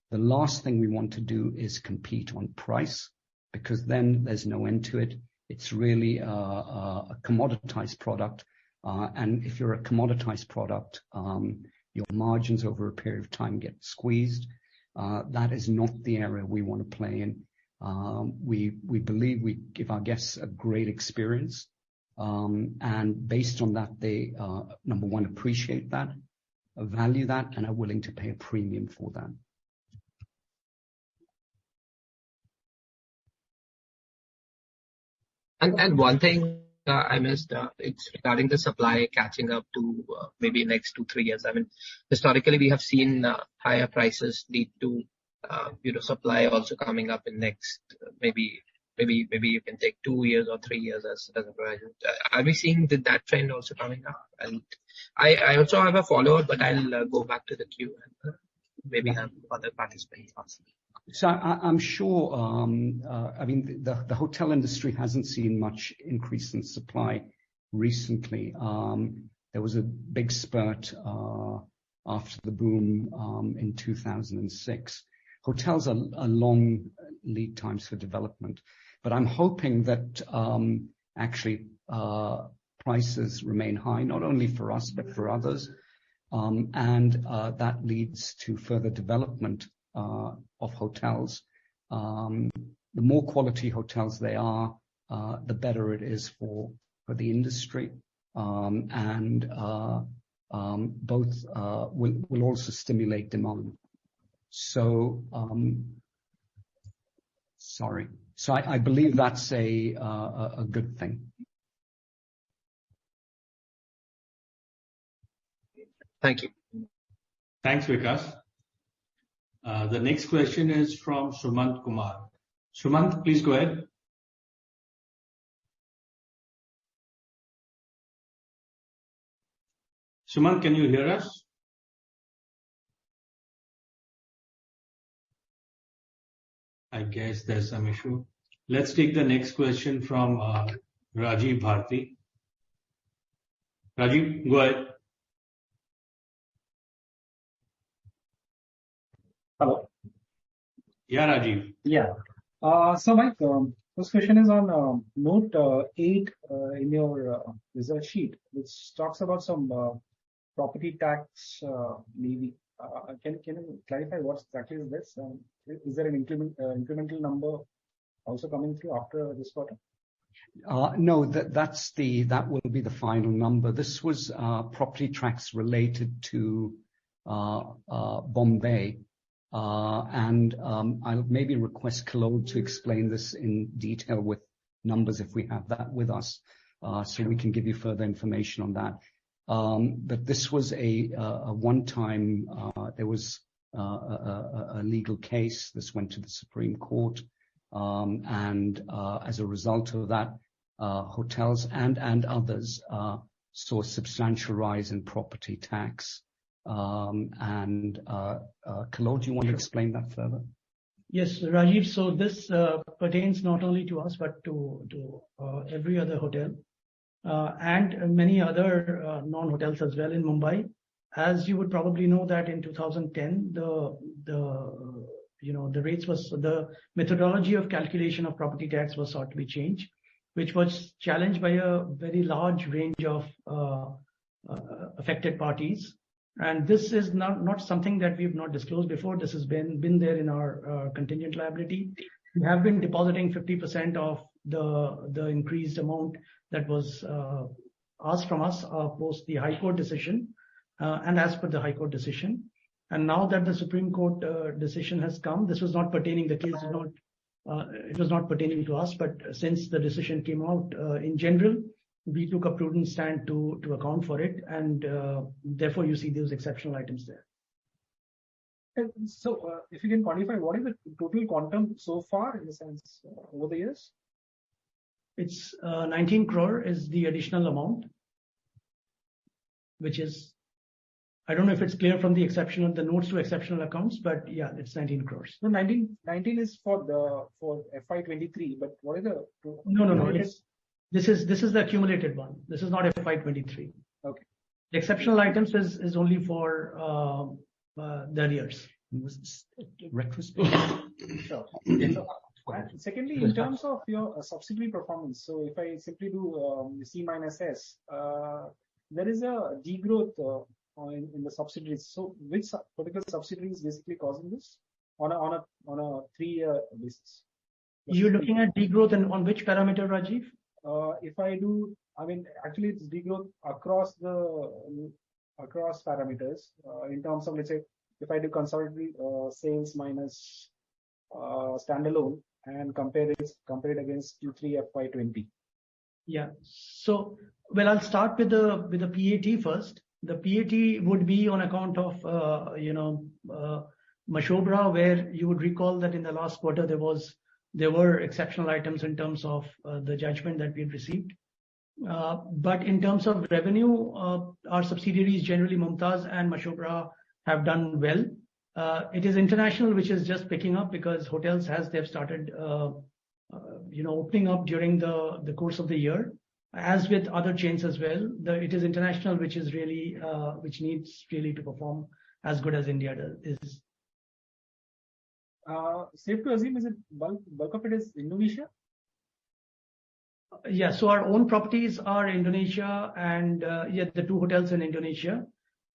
The last thing we want to do is compete on price, because then there's no end to it. It's really a commoditized product. And if you're a commoditized product, your margins over a period of time get squeezed. That is not the area we want to play in. We believe we give our guests a great experience. And based on that, they, number one, appreciate that, value that, and are willing to pay a premium for that. And one thing I missed, it's regarding the supply catching up to maybe next 2-3 years. I mean, historically, we have seen higher prices lead to, supply also coming up in next, maybe you can take 2 years or 3 years as a horizon. Are we seeing that trend also coming up? And I also have a follow-up, but I'll go back to the queue and maybe have other participants ask. So I'm sure, the hotel industry hasn't seen much increase in supply recently. There was a big spurt after the boom in 2006. Hotels are long lead times for development, but I'm hoping that prices remain high, not only for us, but for others. That leads to further development of hotels. The more quality hotels they are, the better it is for the industry. Both will also stimulate demand. I believe that's a good thing. Thank you. Thanks, Vikas. The next question is from Sumant Kumar. Sumant, please go ahead. Sumant, can you hear us? I guess there's some issue. Let's take the next question from Rajiv Bharti. Rajiv, go ahead. Hello. Yeah, Rajiv. Yeah. So my first question is on note 8 in your result sheet, which talks about some property tax levy. Can you clarify what exactly is this? Is there an incremental number also coming through after this quarter? No, that will be the final number. This was property tax related to Bombay. I'll maybe request Claude to explain this in detail with numbers if we have that with us, so we can give you further information on that. But this was a one-time, there was a legal case. This went to the Supreme Court. As a result of that, hotels and others saw a substantial rise in property tax. Claude, do you want to explain that further? Yes, Rajiv. So this pertains not only to us, but to every other hotel and many other non-hotels as well in Mumbai. As you would probably know that in 2010, the rates was, the methodology of calculation of property tax was sought to be changed, which was challenged by a very large range of affected parties. And this is not something that we've not disclosed before. This has been there in our contingent liability. We have been depositing 50% of the increased amount that was asked from us post the High Court decision, and as per the High Court decision. And now that the Supreme Court decision has come, this was not pertaining, the case is not, it was not pertaining to us, but since the decision came out, in general, we took a prudent stand to account for it, and therefore you see those exceptional items there. And so, if you can quantify, what is the total quantum so far in the sense over the years? It's 19 crore is the additional amount, which is, I don't know if it's clear from the exceptional, the notes to exceptional accounts, but yeah, it's 19 crores. No, 19 is for FY23, but what is the? No. This is the accumulated one. This is not FY23. Okay. The exceptional items is only for the arrears. Retrospective. Sure. And secondly, in terms of your subsidiary performance, so if I simply do C minus S, there is a degrowth in the subsidiaries. So which particular subsidiary is basically causing this on a 3-year basis? You're looking at degrowth and on which parameter, Rajiv? If I do, I mean, actually it's degrowth across parameters, in terms of, let's say, if I do consolidated sales minus standalone and compare it against Q3 FY20. Yeah. So, well, I'll start with the PAT first. The PAT would be on account of Mashobra, where you would recall that in the last quarter there were exceptional items in terms of the judgment that we had received. But in terms of revenue, our subsidiaries, generally Mumtaz and Mashobra, have done well. It is international, which is just picking up because hotels, as they've started, opening up during the course of the year, as with other chains as well. It is international, which is really, which needs really to perform as good as India is. Safe to assume, is it bulk of it is Indonesia? Yeah. So our own properties are Indonesia and the 2 hotels in Indonesia.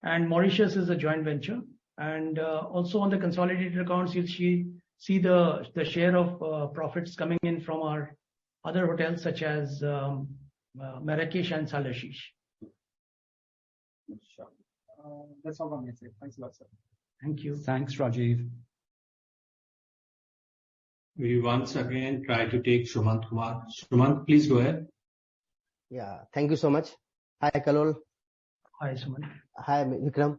and Mauritius is a joint venture. And also on the consolidated accounts, you'll see the share of profits coming in from our other hotels such as Marrakesh and Salashish. Sure. That's all on my side. Thanks a lot, sir. Thank you. Thanks, Rajiv. We once again try to take Sumant Kumar. Sumant, please go ahead. Yeah, thank you so much. Hi, Kalol. Hi, Sumant. Hi, Vikram.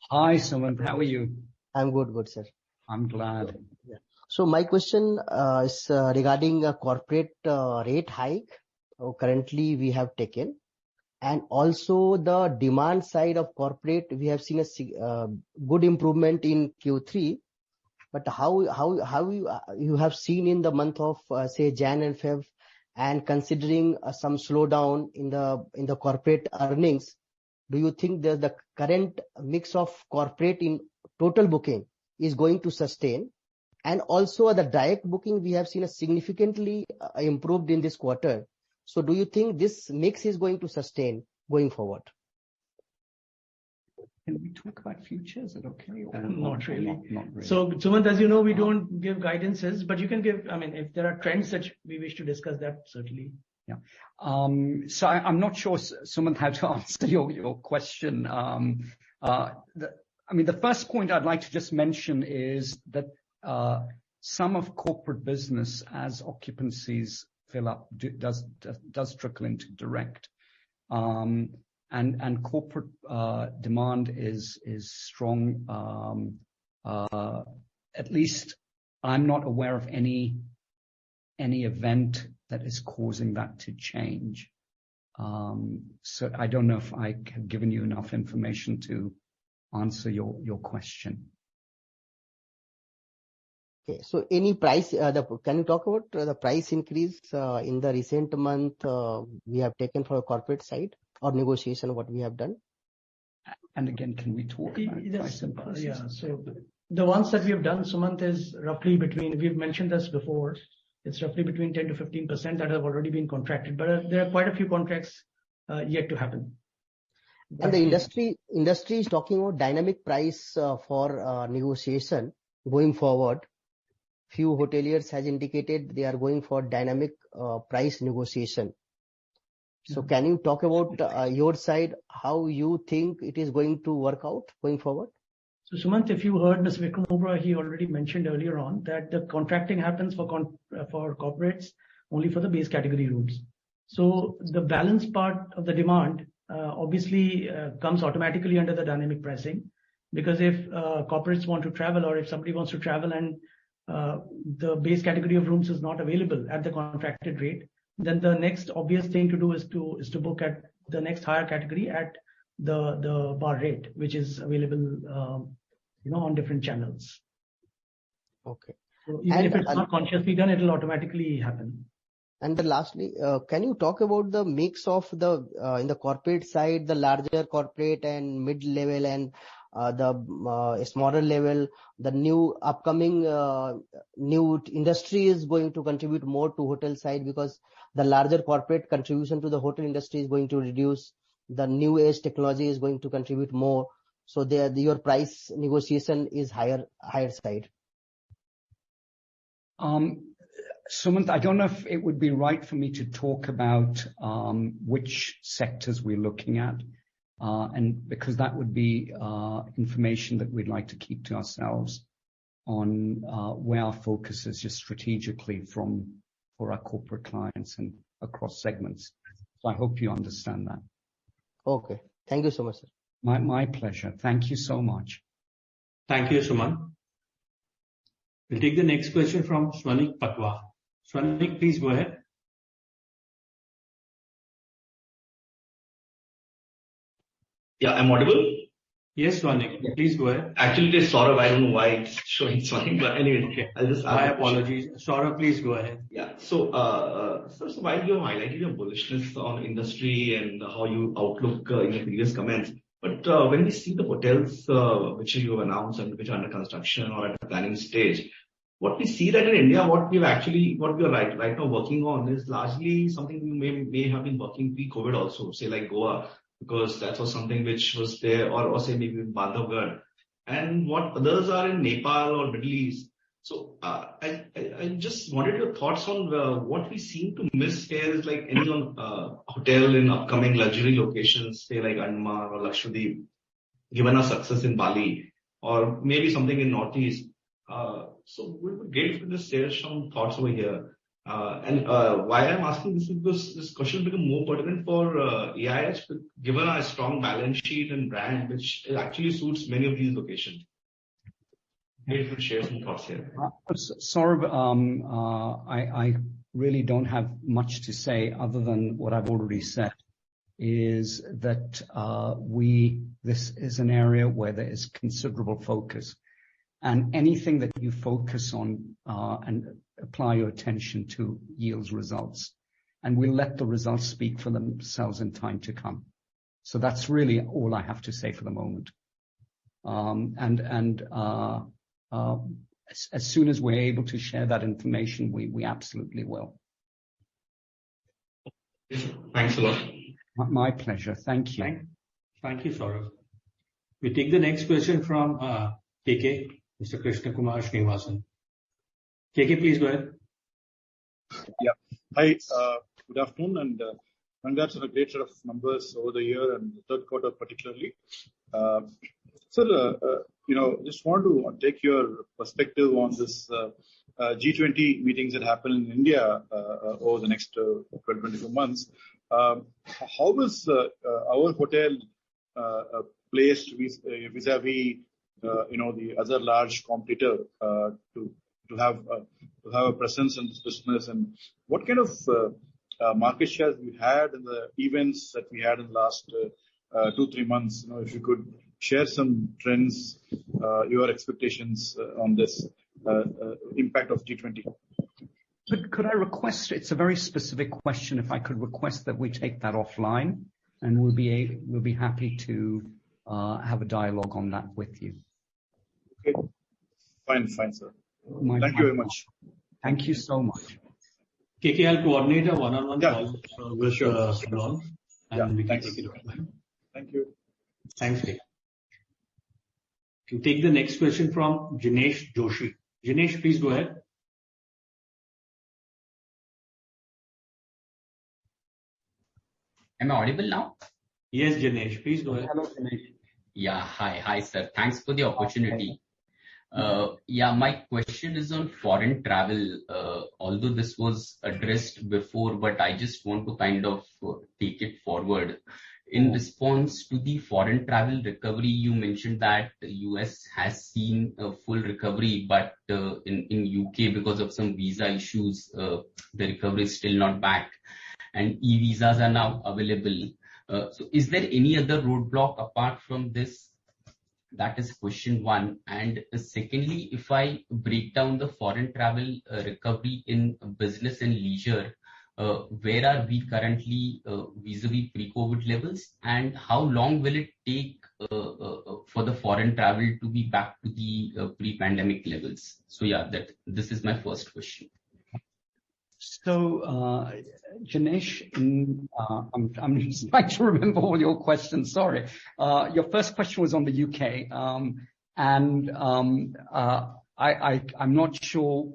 Hi, Sumant. How are you? I'm good, sir. I'm glad. Yeah. So my question is regarding a corporate rate hike currently we have taken, and also the demand side of corporate. We have seen a good improvement in Q3, but how you have seen in the month of say Jan and Feb, and considering some slowdown in the corporate earnings, do you think that the current mix of corporate in total booking is going to sustain? And also the direct booking, we have seen a significantly improved in this quarter. So do you think this mix is going to sustain going forward? Can we talk about future? Is it okay? Or not really. Not really. So, Sumant, as you know, we don't give guidances, but you can give, I mean, if there are trends that we wish to discuss, that certainly. Yeah. So I'm not sure, Sumant, how to answer your question. The first point I'd like to just mention is that some of corporate business, as occupancies fill up, does trickle into direct. And corporate demand is strong. At least I'm not aware of any event that is causing that to change. So I don't know if I have given you enough information to answer your question. Okay, so any price, can you talk about the price increase in the recent month we have taken for a corporate side, or negotiation, what we have done? And again, can we talk about price increases? Yeah, so the ones that we have done, Sumant, is roughly between, we've mentioned this before, it's roughly between 10 to 15% that have already been contracted, but there are quite a few contracts yet to happen. And the industry is talking about dynamic price for negotiation going forward. Few hoteliers has indicated they are going for dynamic price negotiation. So can you talk about your side, how you think it is going to work out going forward? So Sumant, if you heard Mr. Vikram Obra, he already mentioned earlier on that the contracting happens for corporates only for the base category rooms. So the balance part of the demand obviously comes automatically under the dynamic pricing, because if corporates want to travel, or if somebody wants to travel and the base category of rooms is not available at the contracted rate, then the next obvious thing to do is to book at the next higher category at the bar rate, which is available, on different channels. Okay. So even if it's not consciously done, it will automatically happen. And then lastly, can you talk about the mix of the in the corporate side, the larger corporate and mid-level and the smaller level, the new upcoming new industry is going to contribute more to hotel side, because the larger corporate contribution to the hotel industry is going to reduce. The new age technology is going to contribute more. So your price negotiation is higher side. Sumant, I don't know if it would be right for me to talk about which sectors we're looking at, and because that would be information that we'd like to keep to ourselves on where our focus is just strategically for our corporate clients and across segments. So I hope you understand that. Okay. Thank you so much, sir. My pleasure. Thank you so much. Thank you, Sumant. We'll take the next question from Swanik Patwa. Swanik, please go ahead. Yeah, I'm audible? Yes, Swanik, please go ahead. Actually, it is Saurabh. I don't know why it's showing Swanik, but anyway, okay. I'll just ask. My apologies. Saurabh, please go ahead. Yeah. So while you highlighted your bullishness on industry and how you outlook in your previous comments, but when we see the hotels which you have announced and which are under construction or at the planning stage, what we see that in India, what we are right now working on is largely something we may have been working pre-COVID also, say like Goa, Because that was something which was there, or say maybe in Bandhavgarh, and what others are in Nepal or Middle East. So I just wanted your thoughts on what we seem to miss here is like any hotel in upcoming luxury locations, say like Andaman or Lakshadweep, given our success in Bali, or maybe something in Northeast. So we would great if you just share some thoughts over here. Why I'm asking this is because this question become more pertinent for EIH, given our strong balance sheet and brand, which actually suits many of these locations. Maybe you could share some thoughts here. Saurabh, I really don't have much to say other than what I've already said, is that this is an area where there is considerable focus. And anything that you focus on and apply your attention to yields results. And we'll let the results speak for themselves in time to come. So that's really all I have to say for the moment. As soon as we're able to share that information, we absolutely will. Thanks a lot. My pleasure. Thank you. Thank you, Saurabh. We take the next question from KK, Mr. Krishna Kumar Srinivasan. KK, please go ahead. Yeah. Hi, good afternoon, and congrats on a great set of numbers over the year and the third quarter particularly. Just want to take your perspective on this G20 meetings that happen in India over the next 12-24 months. How is our hotel placed vis-a-vis the other large competitor to have a presence in this business, and what kind of market shares we had in the events that we had in the last 2-3 months? If you could share some trends, your expectations on this impact of G20. Could I request, it's a very specific question, if I could request that we take that offline, and we'll be happy to have a dialogue on that with you. Okay. Fine, sir. Thank you very much. Thank you so much. KK, I'll coordinate a one-on-one call with sure. Salon, and we can take it offline. Thank you. Thanks, KK. We'll take the next question from Jinesh Joshi. Jinesh, please go ahead. Am I audible now? Yes, Jinesh, please go ahead. Hello, Jinesh. Yeah, hi, sir. Thanks for the opportunity. My question is on foreign travel. Although this was addressed before, but I just want to kind of take it forward. In response to the foreign travel recovery, you mentioned that the US has seen a full recovery, but in UK, because of some visa issues, the recovery is still not back, and e-visas are now available. So is there any other roadblock apart from this? That is question one. And secondly, if I break down the foreign travel recovery in business and leisure, where are we currently vis-a-vis pre-COVID levels, and how long will it take for the foreign travel to be back to the pre-pandemic levels? So this is my first question. So, Jinesh, I'm just trying to remember all your questions. Sorry. Your first question was on the UK, and I'm not sure.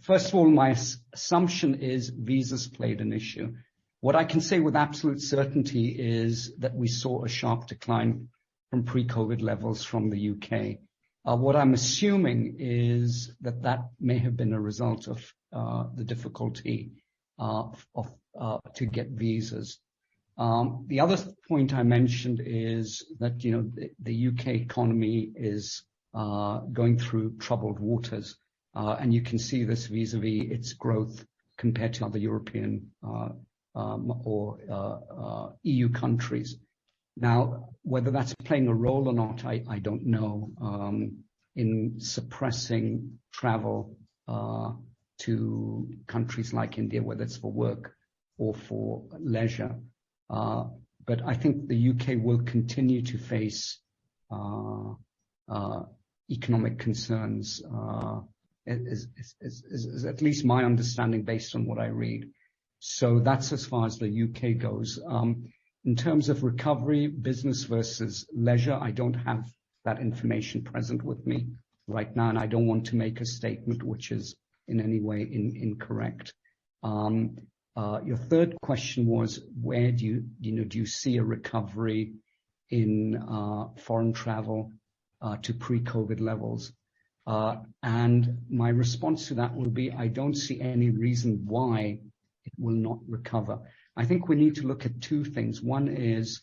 First of all, my assumption is visas played an issue. What I can say with absolute certainty is that we saw a sharp decline from pre-COVID levels from the UK. What I'm assuming is that may have been a result of the difficulty to get visas. The other point I mentioned is that the UK economy is going through troubled waters, and you can see this vis-a-vis its growth compared to other European or EU countries. Now, whether that's playing a role or not, I don't know, in suppressing travel to countries like India, whether it's for work or for leisure. But I think the UK will continue to face economic concerns, is at least my understanding based on what I read. So that's as far as the UK goes. In terms of recovery, business versus leisure, I don't have that information present with me right now, and I don't want to make a statement which is in any way incorrect. Your third question was, where do you see a recovery in foreign travel to pre-COVID levels? And my response to that will be, I don't see any reason why it will not recover. I think we need to look at two things. One is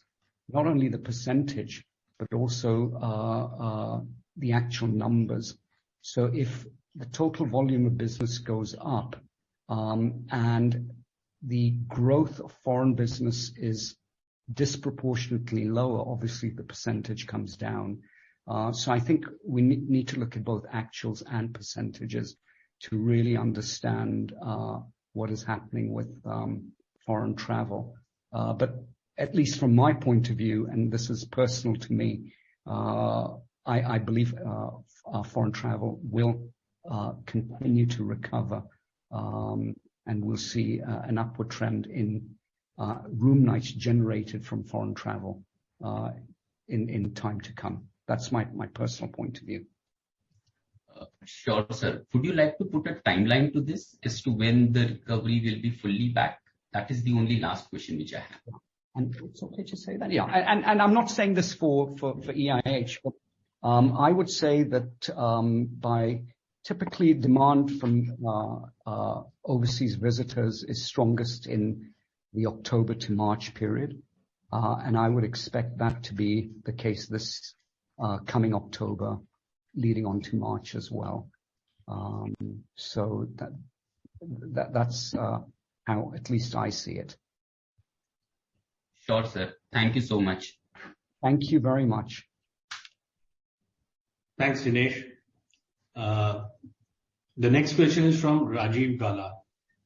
not only the percentage, but also the actual numbers. So if the total volume of business goes up, and the growth of foreign business is disproportionately lower, obviously the percentage comes down. So I think we need to look at both actuals and percentages to really understand what is happening with foreign travel. But at least from my point of view, and this is personal to me, I believe foreign travel will continue to recover, and we'll see an upward trend in room nights generated from foreign travel in time to come. That's my personal point of view. Sure, sir. Would you like to put a timeline to this as to when the recovery will be fully back? That is the only last question which I have. And it's okay to say that, yeah. And I'm not saying this for EIH, but I would say that by typically demand from overseas visitors is strongest in the October to March period, and I would expect that to be the case this coming October, leading on to March as well. So that's how at least I see it. Sure, sir. Thank you so much. Thank you very much. Thanks, Dinesh. The next question is from Rajiv Gala.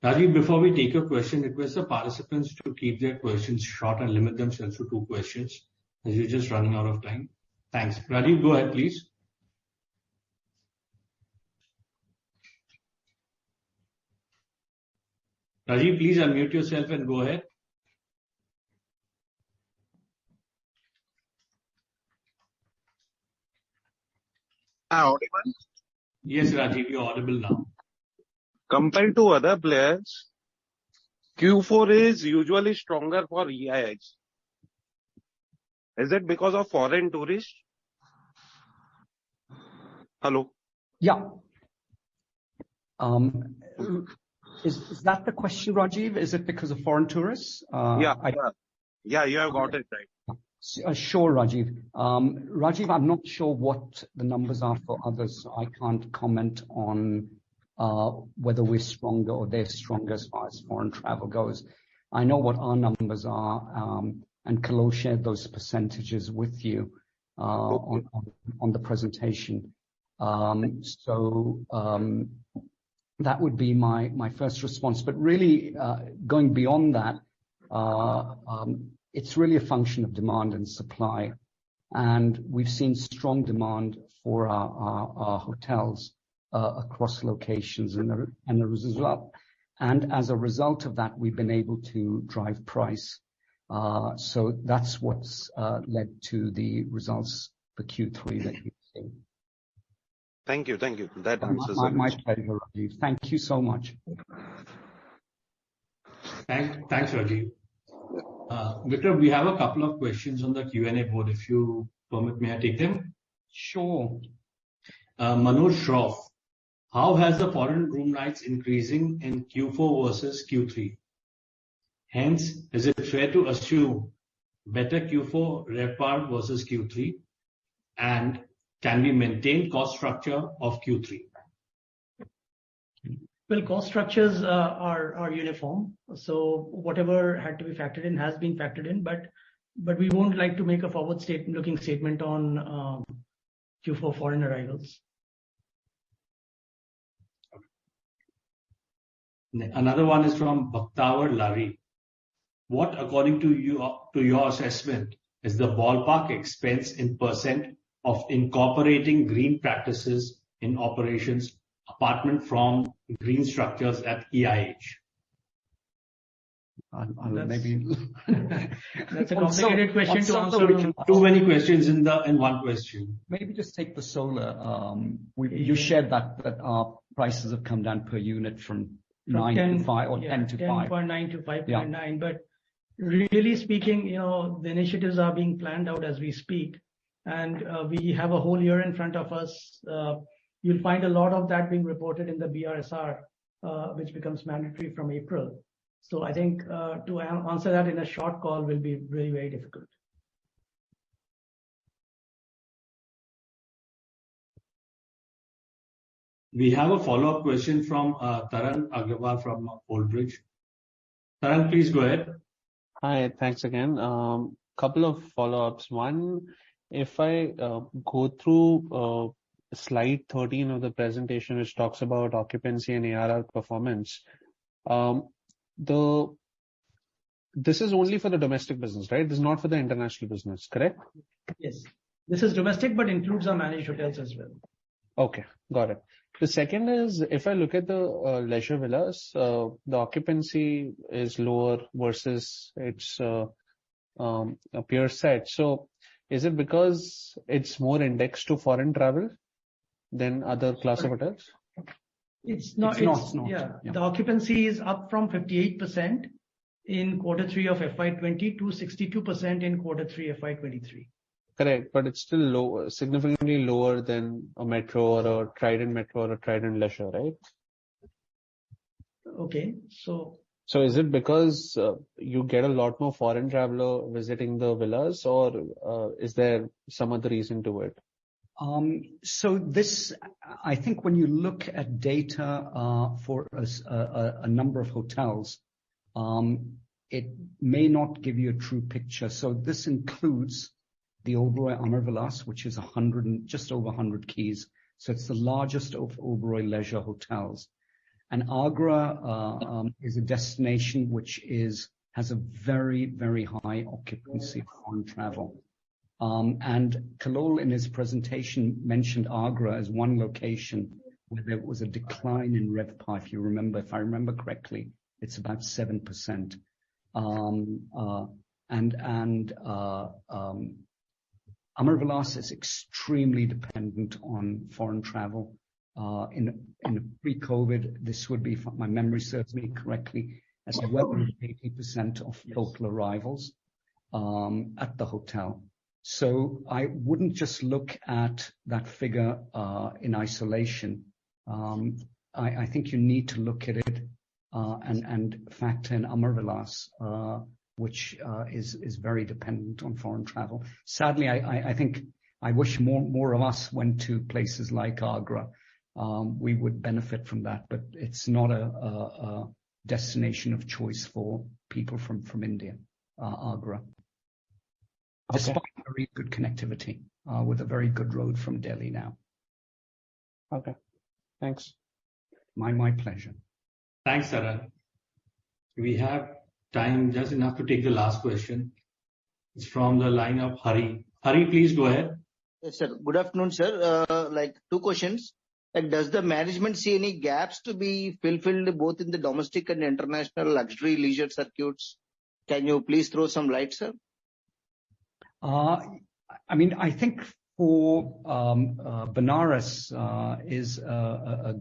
Rajiv, before we take your question, request the participants to keep their questions short and limit themselves to 2 questions, as you're just running out of time. Thanks. Rajiv, go ahead, please. Rajiv, please unmute yourself and go ahead. Audible? Yes, Rajiv, you're audible now. Compared to other players, Q4 is usually stronger for EIH. Is it because of foreign tourists? Hello? Yeah. Is that the question, Rajiv? Is it because of foreign tourists? Yeah, you have got it right. Sure, Rajiv. Rajiv, I'm not sure what the numbers are for others. So I can't comment on whether we're stronger or they're stronger as far as foreign travel goes. I know what our numbers are, and Kallol shared those percentages with you on the presentation. That would be my first response. But really, going beyond that, it's really a function of demand and supply. And we've seen strong demand for our hotels across locations, and as a result of that, we've been able to drive price. So that's what's led to the results for Q3 that you've seen. Thank you. That answers my pleasure, Rajiv. Thank you so much. Thanks, Rajiv. Victor, we have a couple of questions on the Q&A board. If you permit, may I take them? Sure. Manoj Shroff, how has the foreign room nights increasing in Q4 versus Q3? Hence, is it fair to assume better Q4 RevPAR versus Q3? And can we maintain cost structure of Q3? Well, cost structures are uniform. So whatever had to be factored in has been factored in, but we won't like to make a forward-looking statement on Q4 foreign arrivals. Another one is from Bhaktawar Lari. What, according to your assessment, is the ballpark expense in % of incorporating green practices in operations, apart from green structures at EIH? maybe. That's a complicated question to answer. Too many questions in one question. Maybe just take the solar. You shared that our prices have come down per unit from 9 to 5 or 10 to 5. 10.9 to 5.9. But really speaking, the initiatives are being planned out as we speak. And we have a whole year in front of us. You'll find a lot of that being reported in the BRSR, which becomes mandatory from April. So I think to answer that in a short call will be very, very difficult. We have a follow-up question from Taran Agarwal from Old Bridge. Taran, please go ahead. Hi, thanks again. Couple of follow-ups. One, if I go through slide 13 of the presentation, which talks about occupancy and ARR performance, this is only for the domestic business, right? This is not for the international business, correct? Yes. This is domestic, but includes our managed hotels as well. Okay, got it. The second is, if I look at the leisure villas, the occupancy is lower versus its peer set. So is it because it's more indexed to foreign travel than other class of hotels? It's not. Yeah. The occupancy is up from 58% in Q3 of FY20 to 62% in Q3 FY23. Correct, but it's still low, significantly lower than a metro or a Trident Metro or a Trident Leisure, right? Okay, so is it because you get a lot more foreign traveler visiting the villas, or is there some other reason to it? So this, I think when you look at data for a number of hotels, it may not give you a true picture. So this includes the Oberoi Amarvilas, which is just over 100 keys. So it's the largest of Oberoi leisure hotels. And Agra is a destination which has a very, very high occupancy of foreign travel. And Kallol in his presentation mentioned Agra as one location where there was a decline in RevPAR. If I remember correctly, it's about 7%. Amarvilas is extremely dependent on foreign travel. In pre-COVID, this would be, if my memory serves me correctly, as well as 80% of total arrivals at the hotel. So I wouldn't just look at that figure in isolation. I think you need to look at it and factor in Amarvilas, which is very dependent on foreign travel. Sadly, I think I wish more of us went to places like Agra. We would benefit from that, but it's not a destination of choice for people from India, Agra. Okay. Despite very good connectivity with a very good road from Delhi now. Okay, thanks. My pleasure. Thanks, Taran. We have time just enough to take the last question. It's from the line of Hari. Hari, please go ahead. Yes, sir. Good afternoon, sir. Two questions. Does the management see any gaps to be fulfilled both in the domestic and international luxury leisure circuits? Can you please throw some light, sir? I think for Benares is a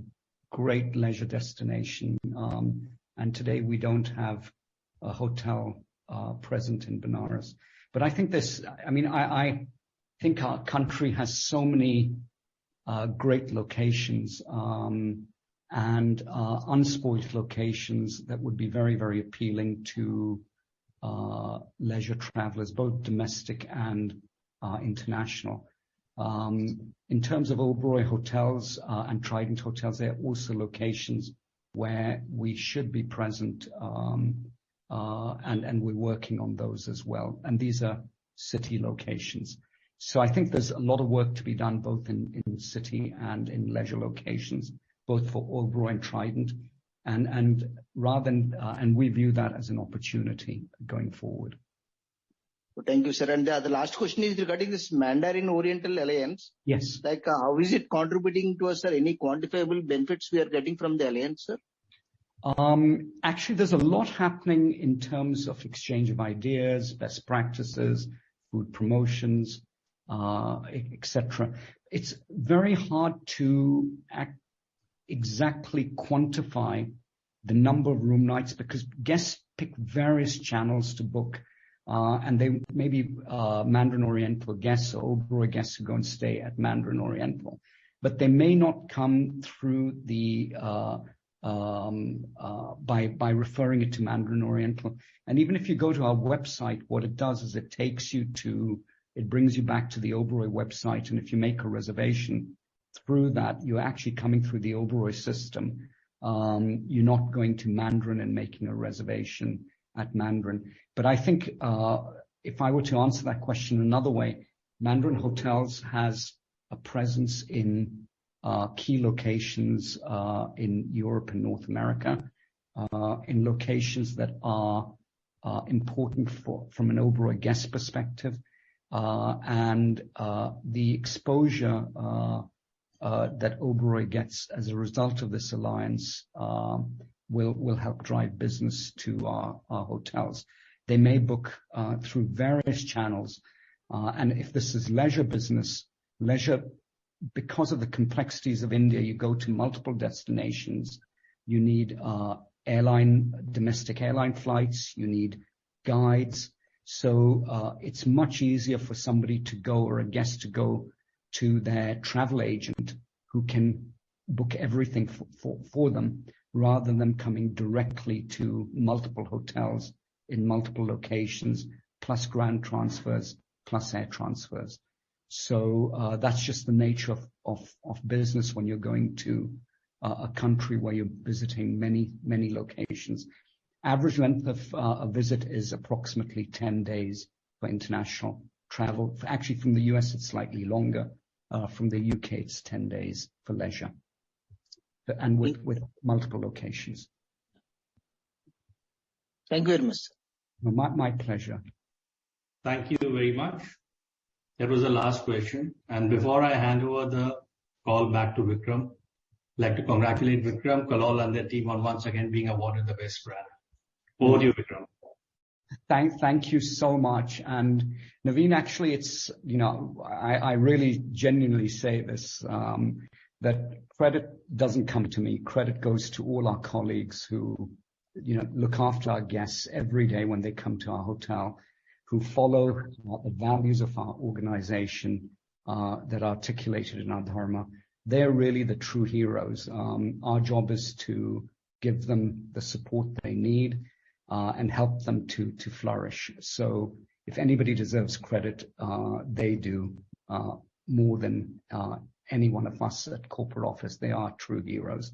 great leisure destination. And today we don't have a hotel present in Benares. But I think I think our country has so many great locations and unspoiled locations that would be very, very appealing to leisure travelers, both domestic and international. In terms of Oberoi hotels and Trident hotels, there are also locations where we should be present, and we're working on those as well. And these are city locations. So I think there's a lot of work to be done both in city and in leisure locations, both for Oberoi and Trident. And we view that as an opportunity going forward. Thank you, sir. And the last question is regarding this Mandarin Oriental Alliance. Yes. How is it contributing to us, sir? Any quantifiable benefits we are getting from the alliance, sir? Actually, there's a lot happening in terms of exchange of ideas, best practices, food promotions, etc. It's very hard to exactly quantify the number of room nights because guests pick various channels to book. And they may be Mandarin Oriental guests or Oberoi guests who go and stay at Mandarin Oriental. But they may not come through the by referring it to Mandarin Oriental. And even if you go to our website, what it does is it brings you back to the Oberoi website. And if you make a reservation through that, you're actually coming through the Oberoi system. You're not going to Mandarin and making a reservation at Mandarin. But I think if I were to answer that question another way, Mandarin Hotels has a presence in key locations in Europe and North America, in locations that are important from an Oberoi guest perspective, and the exposure that Oberoi gets as a result of this alliance will help drive business to our hotels. They may book through various channels, and if this is leisure business, because of the complexities of India, you go to multiple destinations. You need domestic airline flights. You need guides. So it's much easier for somebody to go or a guest to go to their travel agent who can book everything for them rather than them coming directly to multiple hotels in multiple locations, plus ground transfers, plus air transfers. So that's just the nature of business when you're going to a country where you're visiting many locations. Average length of a visit is approximately 10 days for international travel. Actually, from the US, it's slightly longer. From the UK, it's 10 days for leisure, and with multiple locations. Thank you very much. My pleasure. Thank you very much. That was the last question. And before I hand over the call back to Vikram, I'd like to congratulate Vikram, Kalol, and their team on once again being awarded the best brand. Over to you, Vikram. Thank you so much. And Naveen, actually, it's, I really genuinely say this, that credit doesn't come to me. Credit goes to all our colleagues who, look after our guests every day when they come to our hotel, who follow the values of our organization that are articulated in our dharma. They're really the true heroes. Our job is to give them the support they need and help them to flourish. So if anybody deserves credit, they do more than any one of us at corporate office. They are true heroes.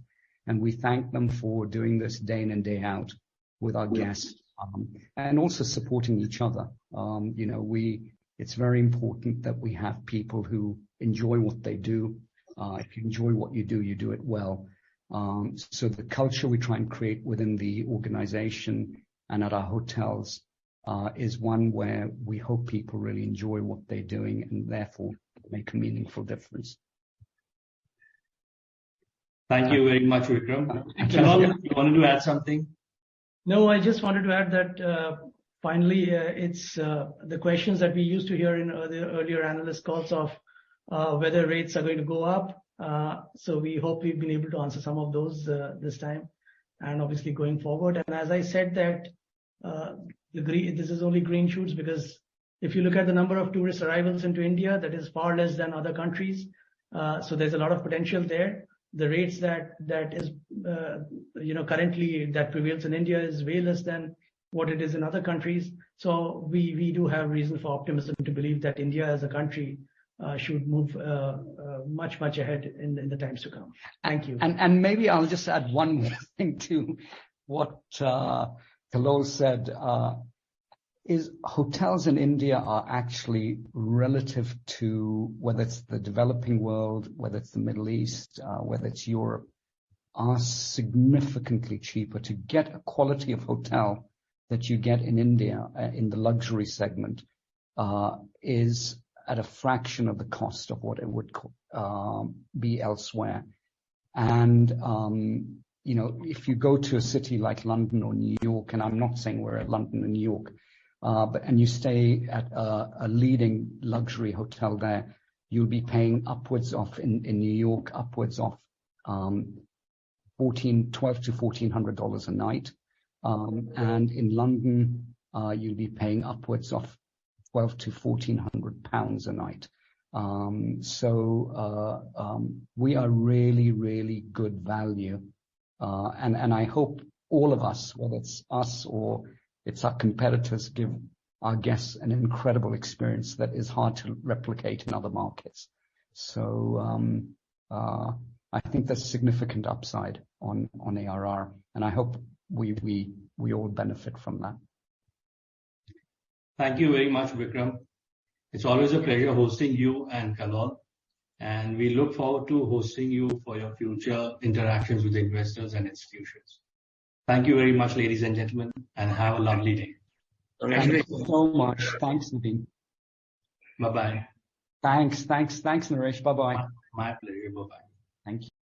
And we thank them for doing this day in and day out with our guests and also supporting each other. It's very important that we have people who enjoy what they do. If you enjoy what you do it well. So the culture we try and create within the organization and at our hotels is one where we hope people really enjoy what they're doing and therefore make a meaningful difference. Thank you very much, Vikram. Kalol, you wanted to add something? No, I just wanted to add that finally, it's the questions that we used to hear in earlier analyst calls of whether rates are going to go up. So we hope we've been able to answer some of those this time, and obviously going forward. And as I said that this is only green shoots, because if you look at the number of tourist arrivals into India, that is far less than other countries. So there's a lot of potential there. The rates that is currently that prevails in India is way less than what it is in other countries. So we do have reason for optimism to believe that India as a country should move much ahead in the times to come. Thank you. And maybe I'll just add one more thing to what Kalol said. Is hotels in India are actually relative to whether it's the developing world, whether it's the Middle East, whether it's Europe, are significantly cheaper. To get a quality of hotel that you get in India in the luxury segment is at a fraction of the cost of what it would be elsewhere. And, if you go to a city like London or New York, and I'm not saying we're at London and New York, and you stay at a leading luxury hotel there, you'll be paying upwards of, in New York, upwards of $1,200 to $1,400 a night. And in London, you'll be paying upwards of £1,200 to £1,400 a night. We are really, really good value. And I hope all of us, whether it's us or it's our competitors, give our guests an incredible experience that is hard to replicate in other markets. I think there's significant upside on ARR, and I hope we all benefit from that. Thank you very much, Vikram. It's always a pleasure hosting you and Concall, and we look forward to hosting you for your future interactions with investors and institutions. Thank you very much, ladies and gentlemen, and have a lovely day. Thank you so much. Thanks, Naveen. Bye-bye. Thanks, Naresh. Bye-bye. My pleasure. Bye-bye. Thank you.